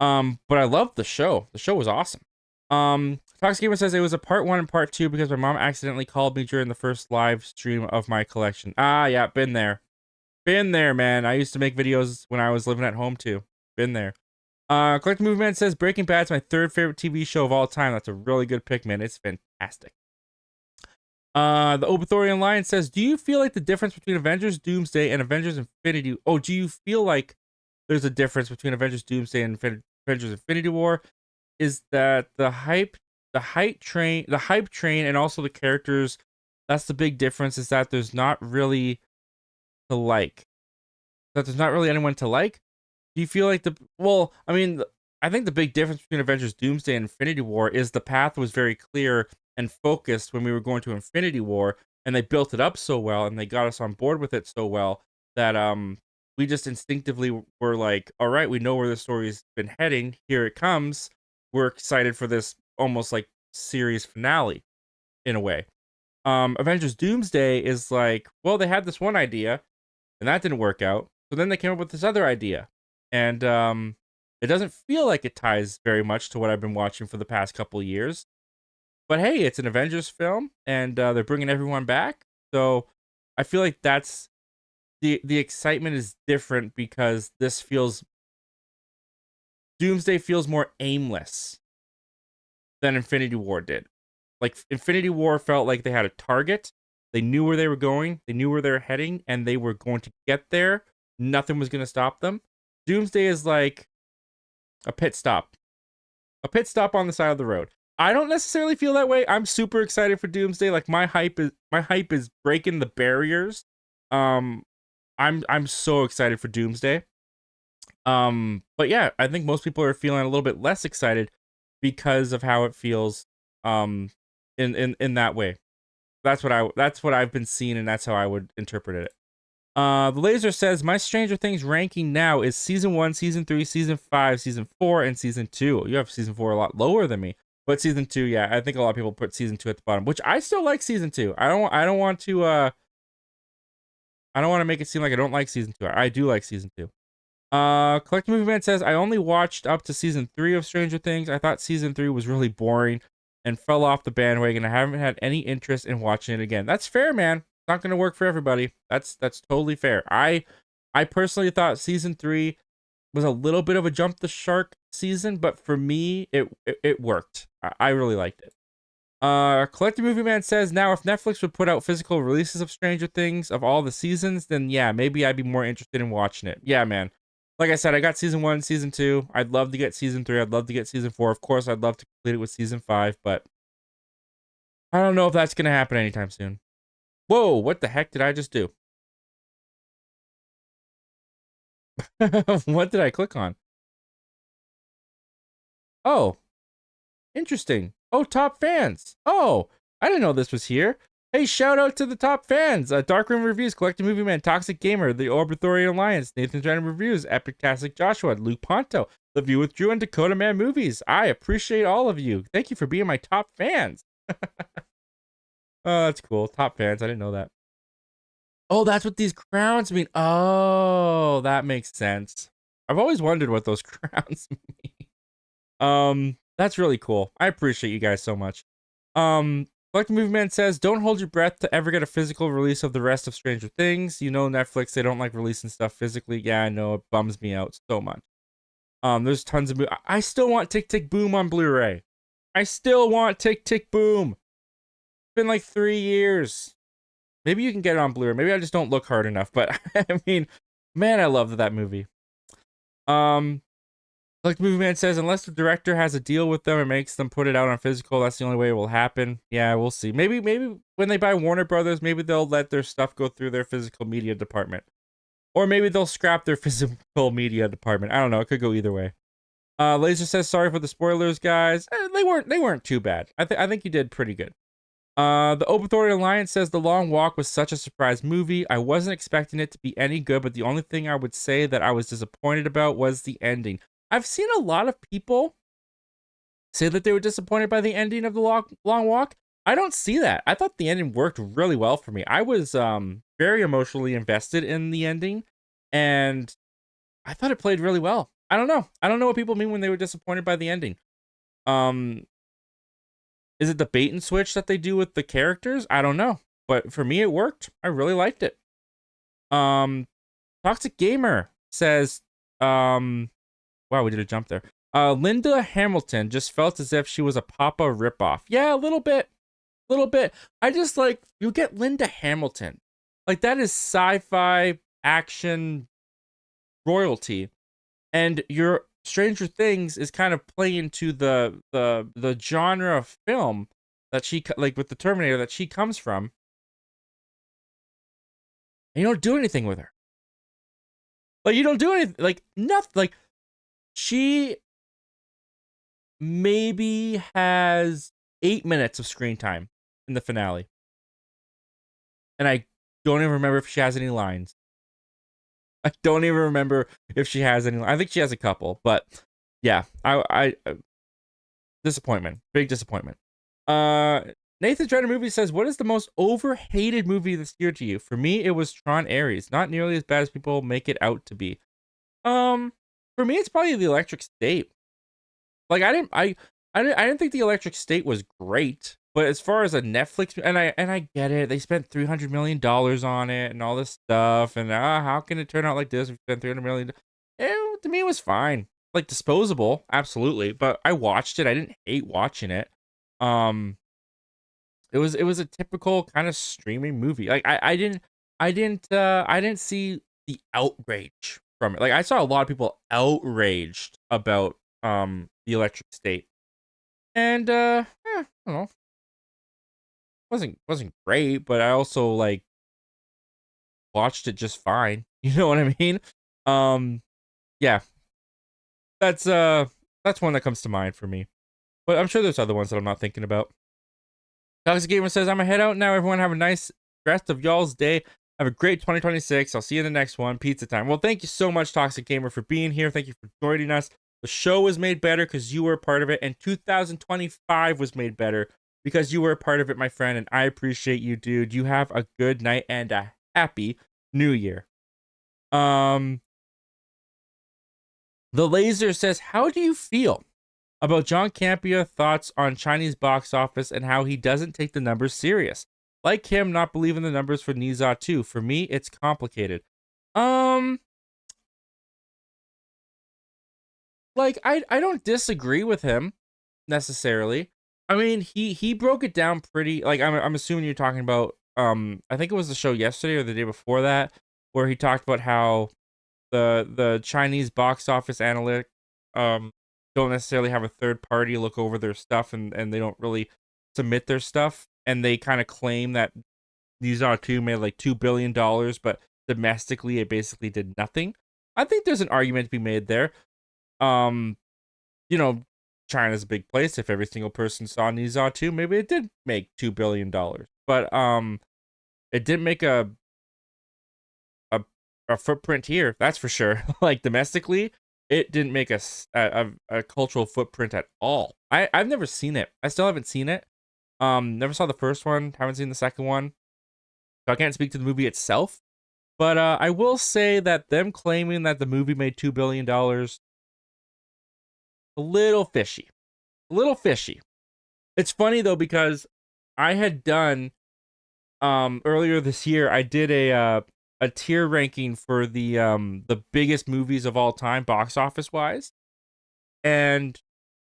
But I loved the show. The show was awesome. Toxic Gamer says it was a part 1 and part 2 because my mom accidentally called me during the first live stream of my collection. Ah, yeah, been there. Been there, man. I used to make videos when I was living at home too. Been there. Collective Movement says Breaking Bad's my 3rd favorite TV show of all time. That's a really good pick, man. It's fantastic. The Obithorian Lion says, do you feel like the difference between Avengers Doomsday and Avengers Infinity? Oh, do you feel like there's a difference between Avengers Doomsday and Avengers Infinity War? is that the hype train, and also the characters. That's the big difference. Is that there's not really to like. That there's not really anyone to like. Do you feel like I mean, I think the big difference between Avengers Doomsday and Infinity War is the path was very clear and focused when we were going to Infinity War, and they built it up so well and they got us on board with it so well that we just instinctively were like, all right, we know where the story's been heading. Here it comes. We're excited for this almost like series finale in a way. Avengers Doomsday is like, well, they had this one idea and that didn't work out. So then they came up with this other idea. And it doesn't feel like it ties very much to what I've been watching for the past couple of years. But hey, it's an Avengers film, and they're bringing everyone back. So I feel like that's the excitement is different because this feels Doomsday feels more aimless than Infinity War did. Like Infinity War felt like they had a target. They knew where they were going, they knew where they were heading, and they were going to get there. Nothing was going to stop them. Doomsday is like a pit stop on the side of the road. I don't necessarily feel that way. I'm super excited for Doomsday. Like my hype is breaking the barriers. I'm so excited for Doomsday. But yeah, I think most people are feeling a little bit less excited because of how it feels in that way. That's what I've been seeing, and that's how I would interpret it. The Laser says my Stranger Things ranking now is season 1, season 3, season 5, season 4, and season 2. You have season 4 a lot lower than me, but season 2, yeah, I think a lot of people put season 2 at the bottom, which I still like season 2. I don't want to make it seem like I don't like season 2. I do like season 2. Collective Movie Man says I only watched up to season 3 of Stranger Things. I thought season 3 was really boring and fell off the bandwagon. I haven't had any interest in watching it again. That's fair, man. Not going to work for everybody. That's totally fair. I personally thought season 3 was a little bit of a jump the shark season, but for me it worked. I really liked it. Collective Movie Man says now if Netflix would put out physical releases of Stranger Things of all the seasons, then yeah, maybe I'd be more interested in watching it. Yeah, man. Like I said, I got season 1, season 2. I'd love to get season 3. I'd love to get season 4. Of course, I'd love to complete it with season 5, but I don't know if that's going to happen anytime soon. Whoa, what the heck did I just do? What did I click on? Oh, interesting. Oh, top fans. Oh, I didn't know this was here. Hey, shout out to the top fans. Darkroom Reviews, Collective Movie Man, Toxic Gamer, The Orbitorian Alliance, Nathan Random Reviews, Epic Tastic Joshua, Luke Ponto, The View with Drew, and Dakota Man Movies. I appreciate all of you. Thank you for being my top fans. Oh, that's cool. Top fans. I didn't know that. Oh, that's what these crowns mean. Oh, that makes sense. I've always wondered what those crowns mean. That's really cool. I appreciate you guys so much. Collective Movie Man says, don't hold your breath to ever get a physical release of the rest of Stranger Things. You know, Netflix, they don't like releasing stuff physically. Yeah, I know. It bums me out so much. There's tons of... I still want Tick Tick Boom on Blu-ray. I still want Tick Tick Boom. It's been like 3 years. Maybe you can get it on Blu-ray. Maybe I just don't look hard enough. But, I mean, man, I love that movie. Like the Movie Man says, unless the director has a deal with them and makes them put it out on physical, that's the only way it will happen. Yeah, we'll see. Maybe when they buy Warner Brothers, maybe they'll let their stuff go through their physical media department. Or maybe they'll scrap their physical media department. I don't know. It could go either way. Laser says, sorry for the spoilers, guys. They weren't too bad. I think you did pretty good. The Orbitorian Alliance says The Long Walk was such a surprise movie. I wasn't expecting it to be any good, but the only thing I would say that I was disappointed about was the ending. I've seen a lot of people say that they were disappointed by the ending of The Long Walk. I don't see that. I thought the ending worked really well for me. I was very emotionally invested in the ending, and I thought it played really well. I don't know. I don't know what people mean when they were disappointed by the ending. Is it the bait and switch that they do with the characters? I don't know. But for me, it worked. I really liked it. Toxic Gamer says, wow, we did a jump there. Linda Hamilton just felt as if she was a Papa ripoff. Yeah, a little bit. I just like, you get Linda Hamilton. Like, that is sci-fi action royalty. And you're Stranger Things is kind of playing to the genre of film that she like with the Terminator that she comes from, and you don't do anything with her. Like you don't do anything, like nothing. Like she maybe has 8 minutes of screen time in the finale, and I don't even remember if she has any lines. I don't even remember if she has any. I think she has a couple, but yeah, I disappointment, big disappointment. Nathan Dreader Movie says, "What is the most overhated movie this year to you? For me, it was Tron Ares. Not nearly as bad as people make it out to be. For me, it's probably The Electric State. Like I didn't think The Electric State was great, but as far as a Netflix, and I get it, they spent $300 million on it and all this stuff, and how can it turn out like this if you spent $300 million? To me, it was fine, like disposable, absolutely. But I watched it. I didn't hate watching it. It was a typical kind of streaming movie. Like I didn't see the outrage from it. Like I saw a lot of people outraged about The Electric State. And I don't know. Wasn't great, but I also like watched it just fine. You know what I mean? Yeah. That's one that comes to mind for me. But I'm sure there's other ones that I'm not thinking about. Toxic Gamer says, "I'm a head out now. Everyone have a nice rest of y'all's day. Have a great 2026. I'll see you in the next one. Pizza time." Well, thank you so much, Toxic Gamer, for being here. Thank you for joining us. The show was made better because you were a part of it, and 2025 was made better because you were a part of it, my friend, and I appreciate you, dude. You have a good night and a happy new year. The Laser says, "How do you feel about John Campea? Thoughts on Chinese box office and how he doesn't take the numbers serious? Like him, not believing the numbers for Niza 2. For me, it's complicated." Like I don't disagree with him necessarily. I mean, he broke it down pretty, like I'm assuming you're talking about I think it was the show yesterday or the day before that where he talked about how the Chinese box office analytic don't necessarily have a third party look over their stuff, and they don't really submit their stuff, and they kind of claim that these are two made like $2 billion, but domestically it basically did nothing. I think there's an argument to be made there. You know, China's a big place. If every single person saw Niza 2, maybe it did make $2 billion. But it didn't make a footprint here, that's for sure. Like domestically, it didn't make a cultural footprint at all. I've never seen it. I still haven't seen it. Never saw the first one, haven't seen the second one. So I can't speak to the movie itself. But I will say that them claiming that the movie made $2 billion, a little fishy. A little fishy. It's funny though, because I had done earlier this year, I did a tier ranking for the biggest movies of all time, box office wise. And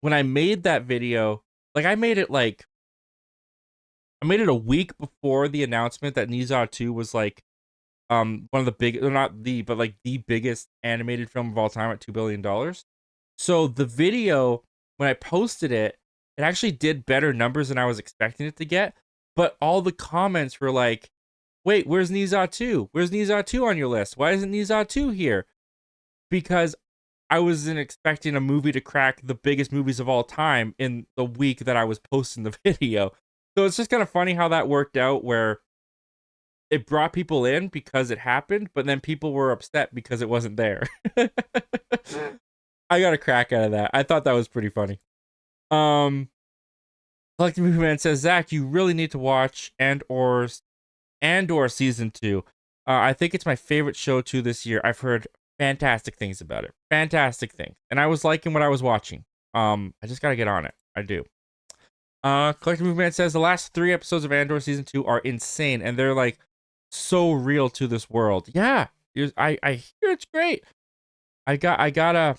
when I made that video, like I made it a week before the announcement that Niza 2 was like one of the big, or not the, but like the biggest animated film of all time at $2 billion. So the video, when I posted it, it actually did better numbers than I was expecting it to get. But all the comments were like, "Wait, where's Niza 2? Where's Niza 2 on your list? Why isn't Niza 2 here?" Because I wasn't expecting a movie to crack the biggest movies of all time in the week that I was posting the video. So it's just kind of funny how that worked out, where it brought people in because it happened, but then people were upset because it wasn't there. I got a crack out of that. I thought that was pretty funny. Like the Movie Man says, "Zach, you really need to watch Andor season 2. I think it's my favorite show too this year. I've heard fantastic things about it. Fantastic things. And I was liking what I was watching. I just gotta get on it. I do." Collective Movement says, "The last 3 episodes of Andor season 2 are insane, and they're like so real to this world." Yeah, I hear it's great. I'm gonna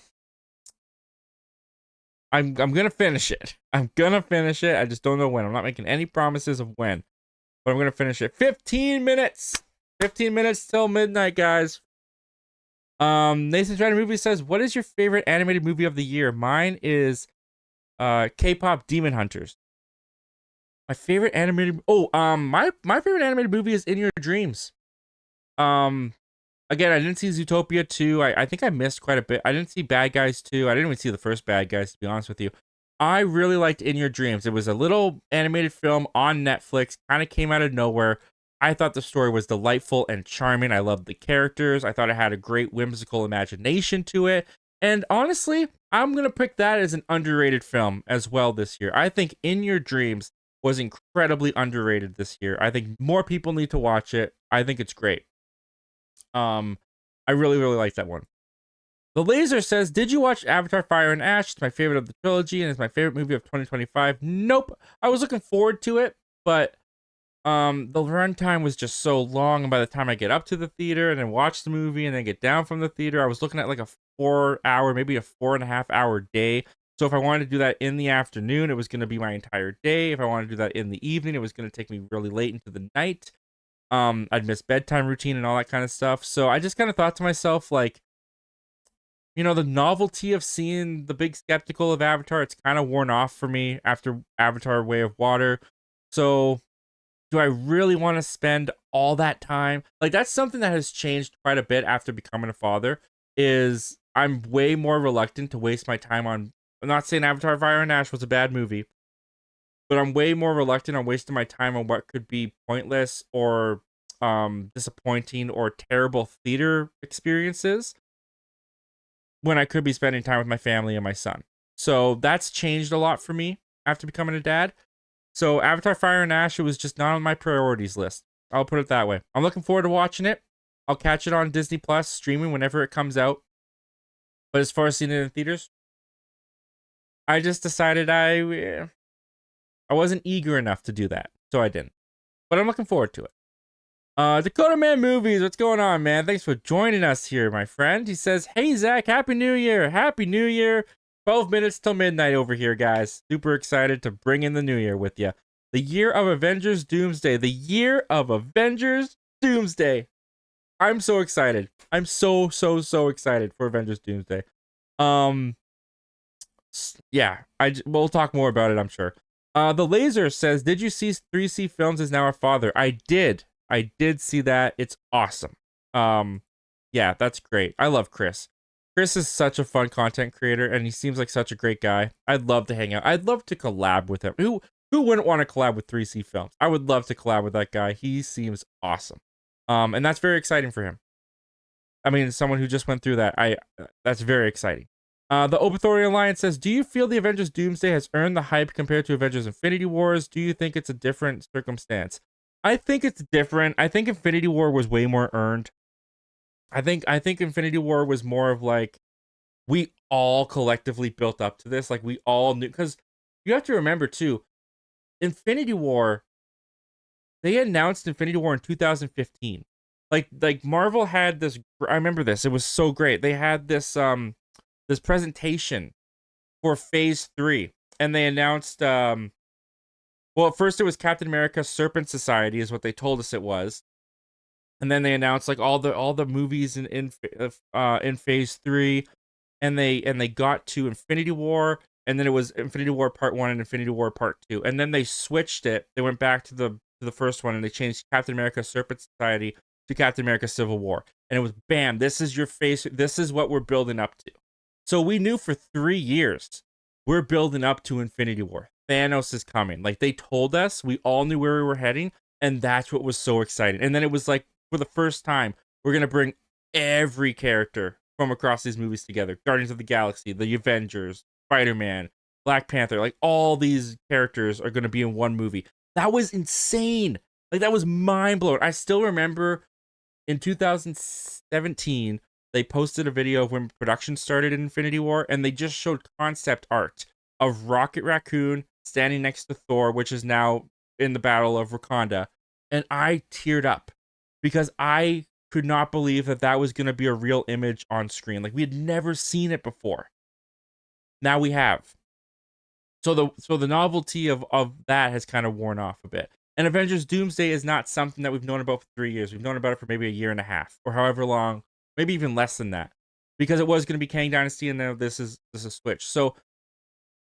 finish it. I'm gonna finish it. I just don't know when. I'm not making any promises of when, but I'm gonna finish it. 15 minutes. 15 minutes till midnight, guys. Nathan's Random Movie says, "What is your favorite animated movie of the year?" Mine is K-pop Demon Hunters. My favorite animated my favorite animated movie is In Your Dreams. Um Again, I didn't see Zootopia 2. I think I missed quite a bit. I didn't see Bad Guys 2. I didn't even see the first Bad Guys, to be honest with you. I really liked In Your Dreams. It was a little animated film on Netflix, kind of came out of nowhere. I thought the story was delightful and charming. I loved the characters. I thought it had a great whimsical imagination to it. And honestly, I'm going to pick that as an underrated film as well this year. I think In Your Dreams was incredibly underrated this year. I think more people need to watch it. I think it's great. I really, really like that one. The Laser says, "Did you watch Avatar: Fire and Ash? It's my favorite of the trilogy and it's my favorite movie of 2025." Nope. I was looking forward to it, but the runtime was just so long, and by the time I get up to the theater and then watch the movie and then get down from the theater, I was looking at like a 4 hour, maybe a 4.5 hour day. So if I wanted to do that in the afternoon, it was going to be my entire day. If I wanted to do that in the evening, it was going to take me really late into the night. I'd miss bedtime routine and all that kind of stuff. So I just kind of thought to myself, like, the novelty of seeing the big skeptical of Avatar, it's kind of worn off for me after Avatar Way of Water. So do I really want to spend all that time? Like, that's something that has changed quite a bit after becoming a father, is I'm way more reluctant to waste my time on, I'm not saying Avatar Fire and Ash was a bad movie, but I'm way more reluctant on wasting my time on what could be pointless or disappointing or terrible theater experiences when I could be spending time with my family and my son. So that's changed a lot for me after becoming a dad. So Avatar Fire and Ash, it was just not on my priorities list. I'll put it that way. I'm looking forward to watching it. I'll catch it on Disney Plus streaming whenever it comes out. But as far as seeing it in theaters, I just decided I wasn't eager enough to do that, so I didn't. But I'm looking forward to it. Dakota Man Movies, what's going on, man? Thanks for joining us here, my friend. He says, "Hey, Zach, Happy New Year. Happy New Year. 12 minutes till midnight over here, guys. Super excited to bring in the new year with you. The year of Avengers Doomsday. The year of Avengers Doomsday. I'm so excited. I'm so excited for Avengers Doomsday. Yeah, we'll talk more about it, I'm sure. The Laser says, "Did you see 3C Films is now a father?" I did see that. It's awesome. Yeah, that's great. I love Chris. Chris is such a fun content creator, and he seems like such a great guy. I'd love to hang out. I'd love to collab with him. Who wouldn't want to collab with 3C Films? I would love to collab with that guy. He seems awesome. And that's very exciting for him. I mean, someone who just went through that, that's very exciting. The Opethorian Alliance says, "Do you feel the Avengers Doomsday has earned the hype compared to Avengers Infinity Wars? Do you think it's a different circumstance?" I think it's different. I think Infinity War was way more earned. I think Infinity War was more of like, we all collectively built up to this. Like, we all knew, because you have to remember too, Infinity War, they announced Infinity War in 2015. Like Marvel had this, I remember this. It was so great. They had this this presentation for Phase 3, and they announced well, at first it was Captain America Serpent Society is what they told us it was. And then they announced like all the movies in Phase 3, and they got to Infinity War, and then it was Infinity War Part 1 and Infinity War Part 2. And then they switched it. They went back to the first one, and they changed Captain America Serpent Society to Captain America Civil War. And it was bam, this is your face, this is what we're building up to. So we knew for 3 years we're building up to Infinity War. Thanos is coming. Like, they told us, we all knew where we were heading, and that's what was so exciting. And then it was like, for the first time, we're going to bring every character from across these movies together. Guardians of the Galaxy, the Avengers, Spider-Man, Black Panther, like all these characters are going to be in one movie. That was insane. Like, that was mind-blowing. I still remember in 2017, they posted a video of when production started in Infinity War, and they just showed concept art of Rocket Raccoon standing next to Thor, which is now in the Battle of Wakanda. And I teared up because I could not believe that that was going to be a real image on screen. Like, we had never seen it before. Now we have. So the novelty of that has kind of worn off a bit. And Avengers Doomsday is not something that we've known about for 3 years. We've known about it for maybe a year and a half, or however long, maybe even less than that, because it was going to be Kang Dynasty, and now this is Switch. So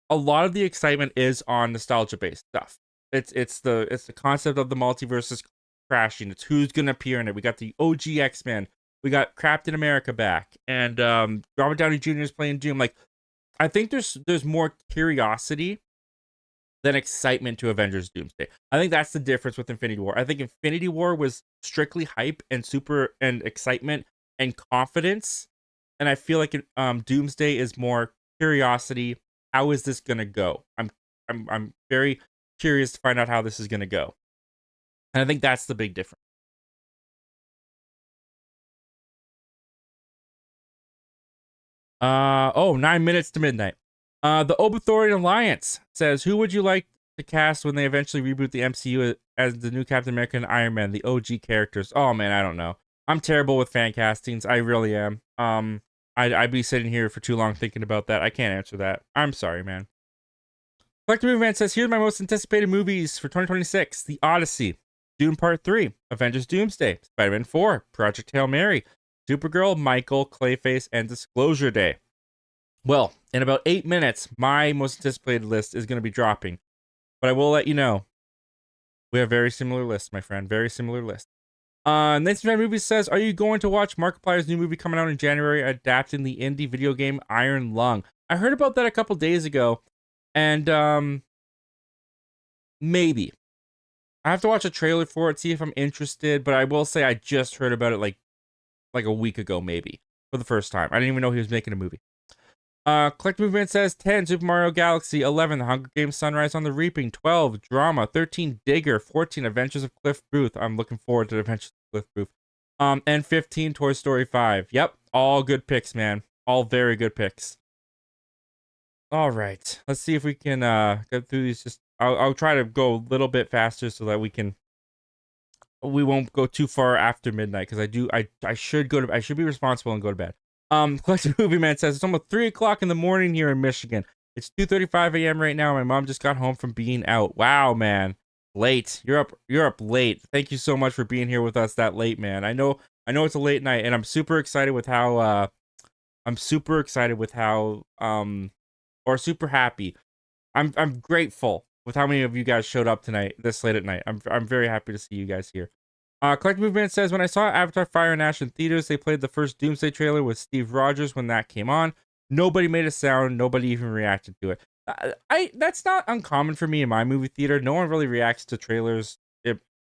a lot of the excitement is on nostalgia based stuff. It's the concept of the multiverse is crashing. It's who's going to appear in it. We got the OG X-Men. We got Captain America back, and Robert Downey Jr. is playing Doom. Like, I think there's more curiosity than excitement to Avengers Doomsday. I think that's the difference with Infinity War. I think Infinity War was strictly hype and excitement and confidence, and I feel like Doomsday is more curiosity. How is this gonna go? I'm very curious to find out how this is gonna go, and I think that's the big difference. 9 minutes to midnight. The Obithorian Alliance says, who would you like to cast when they eventually reboot the MCU as the new Captain America and Iron Man, the OG characters? Oh man, I don't know. I'm terrible with fan castings. I really am. I'd be sitting here for too long thinking about that. I can't answer that. I'm sorry, man. Collector Movie Man says, here's my most anticipated movies for 2026. The Odyssey, Dune Part 3, Avengers Doomsday, Spider-Man 4, Project Hail Mary, Supergirl, Michael, Clayface, and Disclosure Day. Well, in about 8 minutes, my most anticipated list is going to be dropping. But I will let you know, we have very similar lists, my friend. Very similar lists. Nathan Fan Movies says, are you going to watch Markiplier's new movie coming out in January, adapting the indie video game Iron Lung? I heard about that a couple days ago, and maybe. I have to watch a trailer for it, see if I'm interested, but I will say I just heard about it like a week ago, maybe, for the first time. I didn't even know he was making a movie. Collect Movement says 10, Super Mario Galaxy, 11, The Hunger Games Sunrise on the Reaping, 12, Drama, 13, Digger, 14, Adventures of Cliff Booth. I'm looking forward to Adventures of Cliff Booth. And 15, Toy Story 5. Yep, all good picks, man. All very good picks. All right, let's see if we can get through these. Just I'll try to go a little bit faster so that we won't go too far after midnight, because I should be responsible and go to bed. Collective Movie Man says, it's almost 3 o'clock in the morning here in Michigan. It's 2:35 a.m. right now. My mom just got home from being out. Wow, man. Late. You're up late. Thank you so much for being here with us that late, man. I know it's a late night, and I'm super excited with how or super happy. I'm grateful with how many of you guys showed up tonight, this late at night. I'm very happy to see you guys here. Collective Movement says, when I saw Avatar Fire and Ash in theaters, they played the first Doomsday trailer with Steve Rogers when that came on. Nobody made a sound. Nobody even reacted to it. That's not uncommon for me in my movie theater. No one really reacts to trailers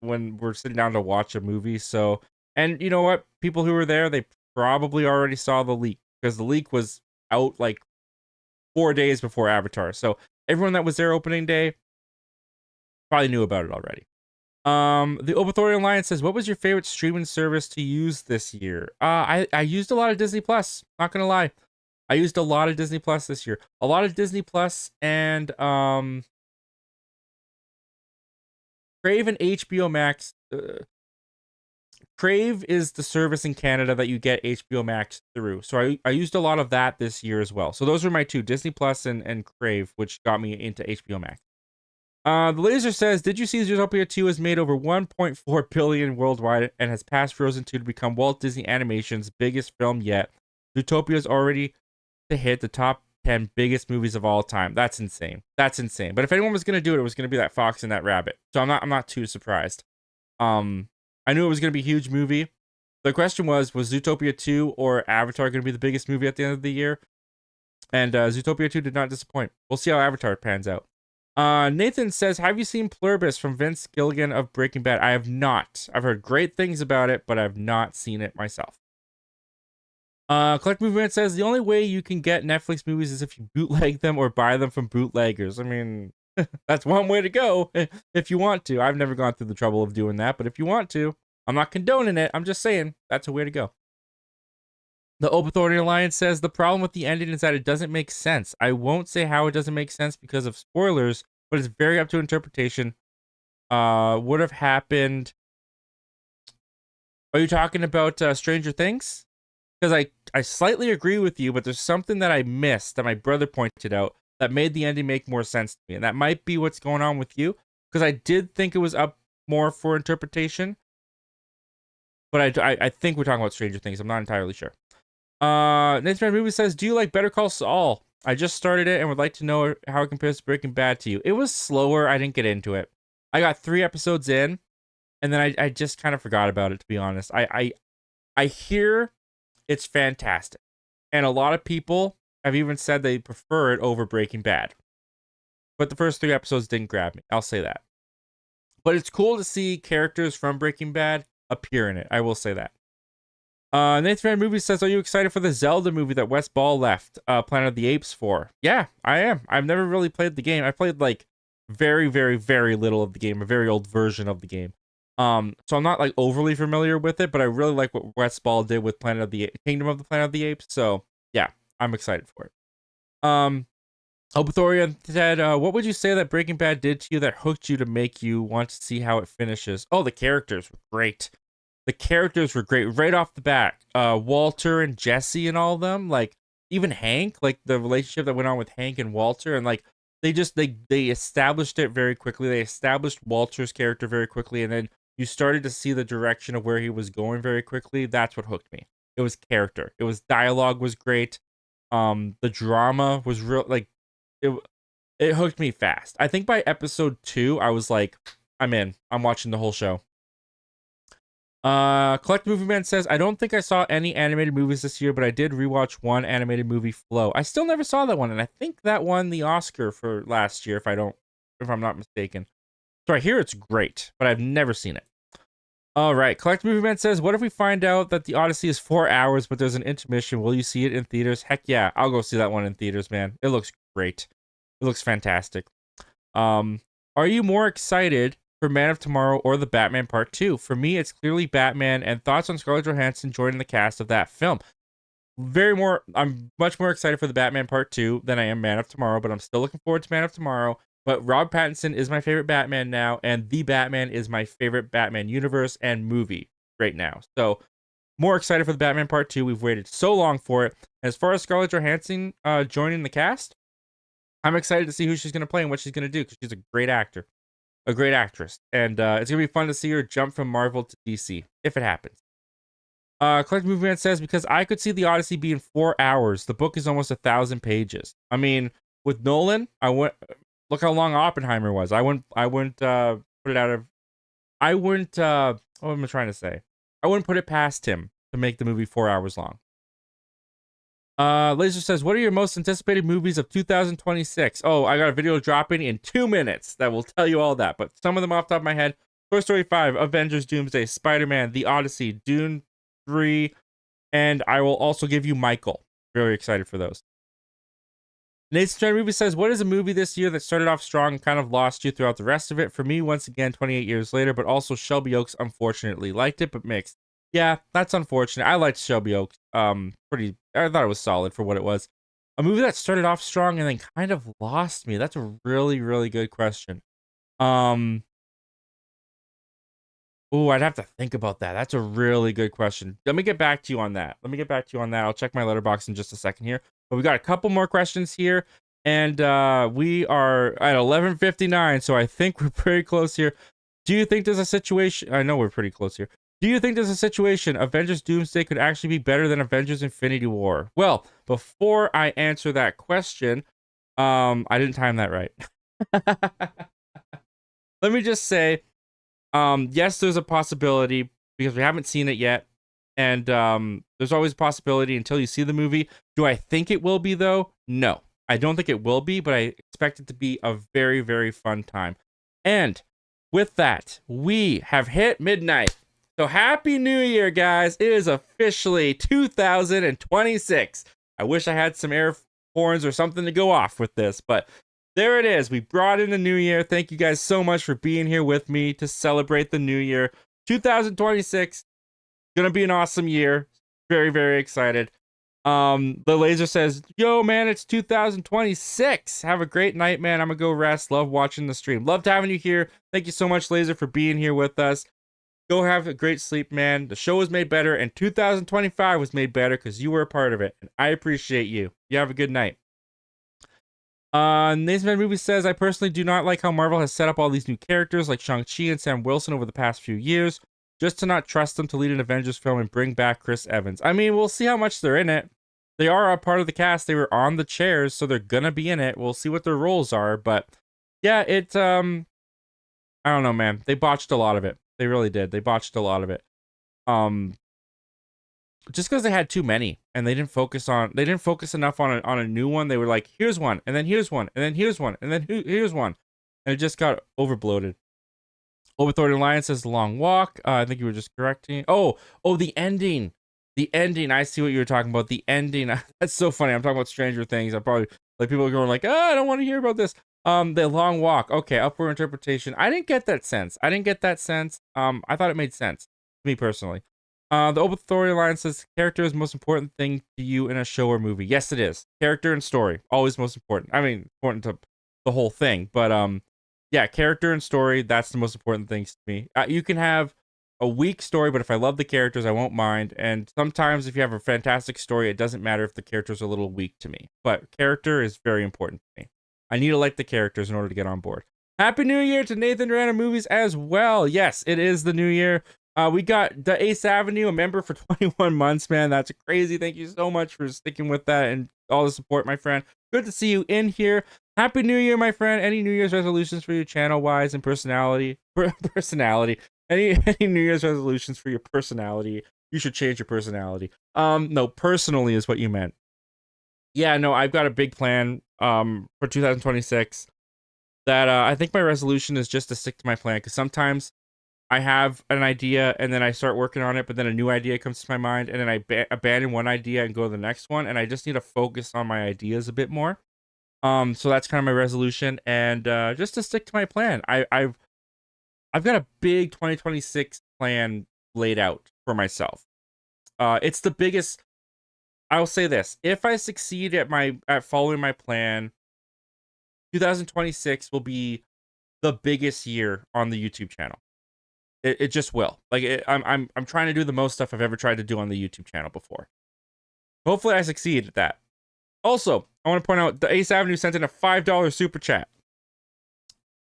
when we're sitting down to watch a movie. So, and you know what? People who were there, they probably already saw the leak, because the leak was out like 4 days before Avatar. So everyone that was there opening day probably knew about it already. The Obithorian Alliance says, what was your favorite streaming service to use this year? I used a lot of Disney Plus, not gonna lie. I used a lot of Disney Plus this year. A lot of Disney Plus and Crave and HBO Max. Crave is the service in Canada that you get HBO Max through. So I used a lot of that this year as well. So those were my two, Disney Plus and Crave, which got me into HBO Max. The Laser says, did you see Zootopia 2 has made over 1.4 billion worldwide and has passed Frozen 2 to become Walt Disney Animation's biggest film yet? Zootopia is already to hit the top 10 biggest movies of all time. That's insane. That's insane. But if anyone was going to do it, it was going to be that fox and that rabbit. So I'm not too surprised. I knew it was going to be a huge movie. The question was Zootopia 2 or Avatar going to be the biggest movie at the end of the year? And Zootopia 2 did not disappoint. We'll see how Avatar pans out. Nathan says, have you seen Pluribus from Vince Gilligan of Breaking Bad? I have not. I've heard great things about it, but I've not seen it myself. Collect Movement says, the only way you can get Netflix movies is if you bootleg them or buy them from bootleggers. I mean, that's one way to go if you want to. I've never gone through the trouble of doing that, but if you want to, I'm not condoning it. I'm just saying that's a way to go. The Obithorian Alliance says, the problem with the ending is that it doesn't make sense. I won't say how it doesn't make sense because of spoilers, but it's very up to interpretation. Would have happened. Are you talking about Stranger Things? Because I slightly agree with you, but there's something that I missed that my brother pointed out that made the ending make more sense to me. And that might be what's going on with you, because I did think it was up more for interpretation. But I think we're talking about Stranger Things. I'm not entirely sure. Nathan Movie says, do you like Better Call Saul? I just started it and would like to know how it compares to Breaking Bad to you. It was slower. I didn't get into it. I got 3 episodes in, and then I just kind of forgot about it, to be honest. I hear it's fantastic. And a lot of people have even said they prefer it over Breaking Bad. But the first 3 episodes didn't grab me. I'll say that. But it's cool to see characters from Breaking Bad appear in it. I will say that. Nathan Movie says, are you excited for the Zelda movie that Wes Ball left Planet of the Apes for? Yeah, I am. I've never really played the game. I played like very, very, very little of the game, a very old version of the game. So I'm not like overly familiar with it, but I really like what Wes Ball did with Kingdom of the Planet of the Apes. So yeah, I'm excited for it. Obithorian said, what would you say that Breaking Bad did to you that hooked you to make you want to see how it finishes? Oh, the characters were great. The characters were great right off the bat. Walter and Jesse and all of them, like even Hank, like the relationship that went on with Hank and Walter, and like they established it very quickly. They established Walter's character very quickly, and then you started to see the direction of where he was going very quickly. That's what hooked me. It was character. It was dialogue was great. The drama was real. Like it hooked me fast. I think by episode 2, I was like, I'm in. I'm watching the whole show. Collect Movie Man says, I don't think I saw any animated movies this year, but I did rewatch one animated movie, Flow. I still never saw that one, and I think that won the Oscar for last year, if I'm not mistaken. So I hear it's great, but I've never seen it. All right, Collect Movie Man says, what if we find out that the Odyssey is 4 hours, but there's an intermission? Will you see it in theaters? Heck yeah, I'll go see that one in theaters, man. It looks great. It looks fantastic. Are you more excited for Man of Tomorrow or The Batman Part 2? For me, it's clearly Batman, and thoughts on Scarlett Johansson joining the cast of that film. I'm much more excited for The Batman Part 2 than I am Man of Tomorrow, but I'm still looking forward to Man of Tomorrow. But Rob Pattinson is my favorite Batman now, and The Batman is my favorite Batman universe and movie right now. So, more excited for The Batman Part 2. We've waited so long for it. As far as Scarlett Johansson joining the cast, I'm excited to see who she's going to play and what she's going to do, because she's a great actor. A great actress, and it's gonna be fun to see her jump from Marvel to DC if it happens. Collect Movie Man says, because I could see the Odyssey being 4 hours. The book is almost 1,000 pages. I mean, with Nolan, look how long Oppenheimer was. I wouldn't put it out of. I wouldn't. What am I trying to say? I wouldn't put it past him to make the movie 4 hours long. Laser says, what are your most anticipated movies of 2026? Oh, I got a video dropping in 2 minutes that will tell you all that, but some of them off the top of my head: Toy Story 5, Avengers Doomsday, Spider-Man, The Odyssey, Dune 3, and I will also give you Michael. Very excited for those. Nathan Movie says, what is a movie this year that started off strong and kind of lost you throughout the rest of it? For me, once again, 28 years later, but also Shelby Oaks, unfortunately. Liked it, but mixed. Yeah, that's unfortunate. I liked Shelby Oaks. I thought it was solid for what it was. A movie that started off strong and then kind of lost me. That's a really, really good question. I'd have to think about that. That's a really good question. Let me get back to you on that. I'll check my letterbox in just a second here. But we got a couple more questions here, and we are at 11:59, so I think we're pretty close here. Do you think there's a situation? I know we're pretty close here. Do you think there's a situation Avengers Doomsday could actually be better than Avengers Infinity War? Well, before I answer that question, I didn't time that right. Let me just say, yes, there's a possibility because we haven't seen it yet. And there's always a possibility until you see the movie. Do I think it will be, though? No, I don't think it will be, but I expect it to be a very, very fun time. And with that, we have hit midnight. So happy New Year, guys. It is officially 2026. I wish I had some air horns or something to go off with this, but there it is. We brought in the new year. Thank you guys so much for being here with me to celebrate the new year. 2026, gonna be an awesome year. Very, very excited. The Laser says, yo, man, it's 2026. Have a great night, man. I'm gonna go rest. Love watching the stream. Loved having you here. Thank you so much, Laser, for being here with us. Go have a great sleep, man. The show was made better, and 2025 was made better because you were a part of it, and I appreciate you. You have a good night. Nathan Movie says, I personally do not like how Marvel has set up all these new characters like Shang-Chi and Sam Wilson over the past few years. just to not trust them to lead an Avengers film and bring back Chris Evans. I mean, we'll see how much they're in it. They are a part of the cast. They were on the chairs, so they're gonna be in it. We'll see what their roles are, but yeah, it I don't know, man. They botched a lot of it. They really did. They botched a lot of it. Um just because they had too many and they didn't focus enough on a new one. They were like, here's one, and then here's one, and then here's one, and then here's one. And it just got overbloated. Overthorn Alliance says The Long Walk. I think you were just correcting. Oh, the ending. The ending. I see what you were talking about. The ending. That's so funny. I'm talking about Stranger Things. I probably like people are going like, I don't want to hear about this. The Long Walk. Okay, upward interpretation. I didn't get that sense. I thought it made sense to me personally. The Overthorn Alliance says character is the most important thing to you in a show or movie. Yes, it is. Character and story always most important. I mean, important to the whole thing, but yeah, character and story, that's the most important things to me. You can have a weak story, but if I love the characters, I won't mind. And sometimes if you have a fantastic story, it doesn't matter if the characters are a little weak to me. But character is very important to me. I need to like the characters in order to get on board. Happy New Year to Nathan Random Movies as well. Yes, it is the new year. We got the Ace Avenue, a member for 21 months, man. That's crazy. Thank you so much for sticking with that and all the support, my friend. Good to see you in here. Happy New Year, my friend. Any New Year's resolutions for you channel-wise and personality? Personality. Any New Year's resolutions for your personality? You should change your personality. No, personally is what you meant. Yeah, no, I've got a big plan for 2026 that I think my resolution is just to stick to my plan, because sometimes I have an idea and then I start working on it, but then a new idea comes to my mind and then I abandon one idea and go to the next one, and I just need to focus on my ideas a bit more. So that's kind of my resolution, and just to stick to my plan. I've got a big 2026 plan laid out for myself. It's the biggest. I'll say this: if I succeed at following my plan, 2026 will be the biggest year on the YouTube channel. It just will. Like I'm trying to do the most stuff I've ever tried to do on the YouTube channel before. Hopefully, I succeed at that. Also, I want to point out the Ace Avenue sent in a $5 super chat.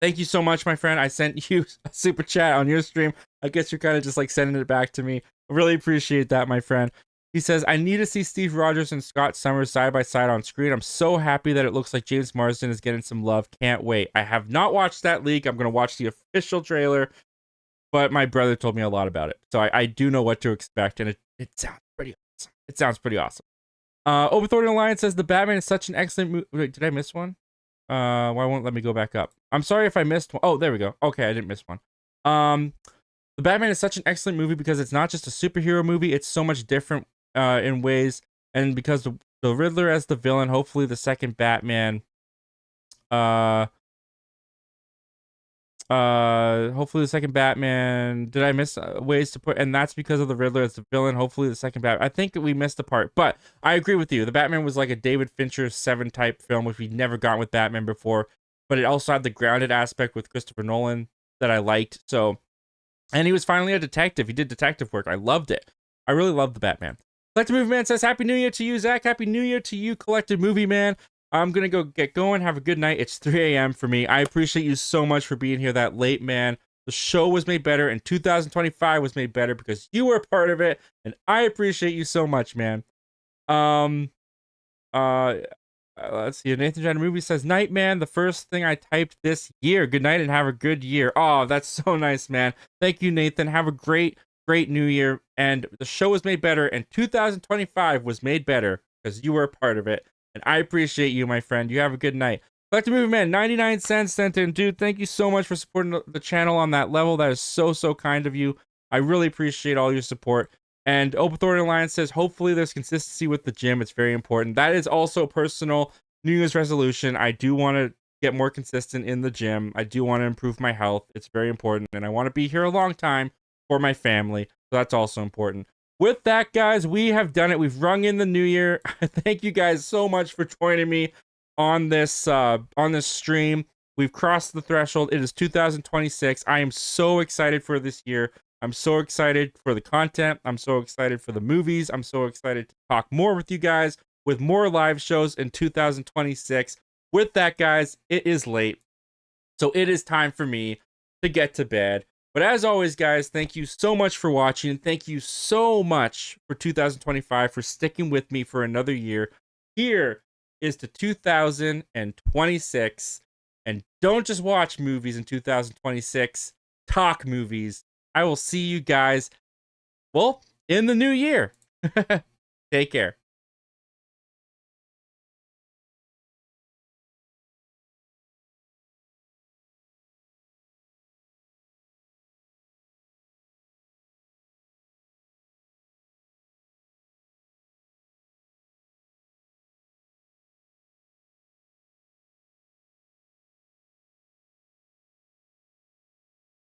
Thank you so much, my friend. I sent you a super chat on your stream. I guess you're kind of just like sending it back to me. I really appreciate that, my friend. He says, I need to see Steve Rogers and Scott Summers side by side on screen. I'm so happy that it looks like James Marsden is getting some love. Can't wait. I have not watched that leak. I'm going to watch the official trailer, but my brother told me a lot about it. So I do know what to expect, and it sounds pretty awesome. It sounds pretty awesome. Overthorn Alliance says the Batman is such an excellent movie. Wait, did I miss one? Why won't it let me go back up? I'm sorry if I missed one. Oh, there we go. Okay, I didn't miss one. The Batman is such an excellent movie because it's not just a superhero movie. It's so much different in ways, and because the Riddler as the villain, hopefully the second Batman. Hopefully the second Batman. Did I miss ways to put? And that's because of the Riddler as the villain. Hopefully the second Batman. I think we missed a part, but I agree with you. The Batman was like a David Fincher 7 type film, which we'd never gotten with Batman before. But it also had the grounded aspect with Christopher Nolan that I liked. So, and he was finally a detective. He did detective work. I loved it. I really loved the Batman. Collective Movie Man says, Happy New Year to you, Zach. Happy New Year to you, Collective Movie Man. I'm going to go get going. Have a good night. It's 3 a.m. for me. I appreciate you so much for being here that late, man. The show was made better, and 2025 was made better because you were a part of it, and I appreciate you so much, man. Let's see. Nathan John Movie says, Night, man. The first thing I typed this year. Good night and have a good year. Oh, that's so nice, man. Thank you, Nathan. Have a great new year. And the show was made better, and 2025 was made better because you were a part of it. And I appreciate you, my friend. You have a good night. Collective Movie Man, 99 cents sent in. Dude, thank you so much for supporting the channel on that level. That is so kind of you. I really appreciate all your support. And Overthorn Alliance says, hopefully there's consistency with the gym. It's very important. That is also a personal New Year's resolution. I do want to get more consistent in the gym. I do want to improve my health. It's very important. And I want to be here a long time for my family. So that's also important. With that, guys, we have done it. We've rung in the new year. Thank you guys so much for joining me on this stream. We've crossed the threshold. It is 2026. I am so excited for this year. I'm so excited for the content. I'm so excited for the movies. I'm so excited to talk more with you guys with more live shows in 2026. With that, guys, it is late. So it is time for me to get to bed. But as always, guys, thank you so much for watching. Thank you so much for 2025 for sticking with me for another year. Here is to 2026. And don't just watch movies in 2026, talk movies. I will see you guys, well, in the new year. Take care.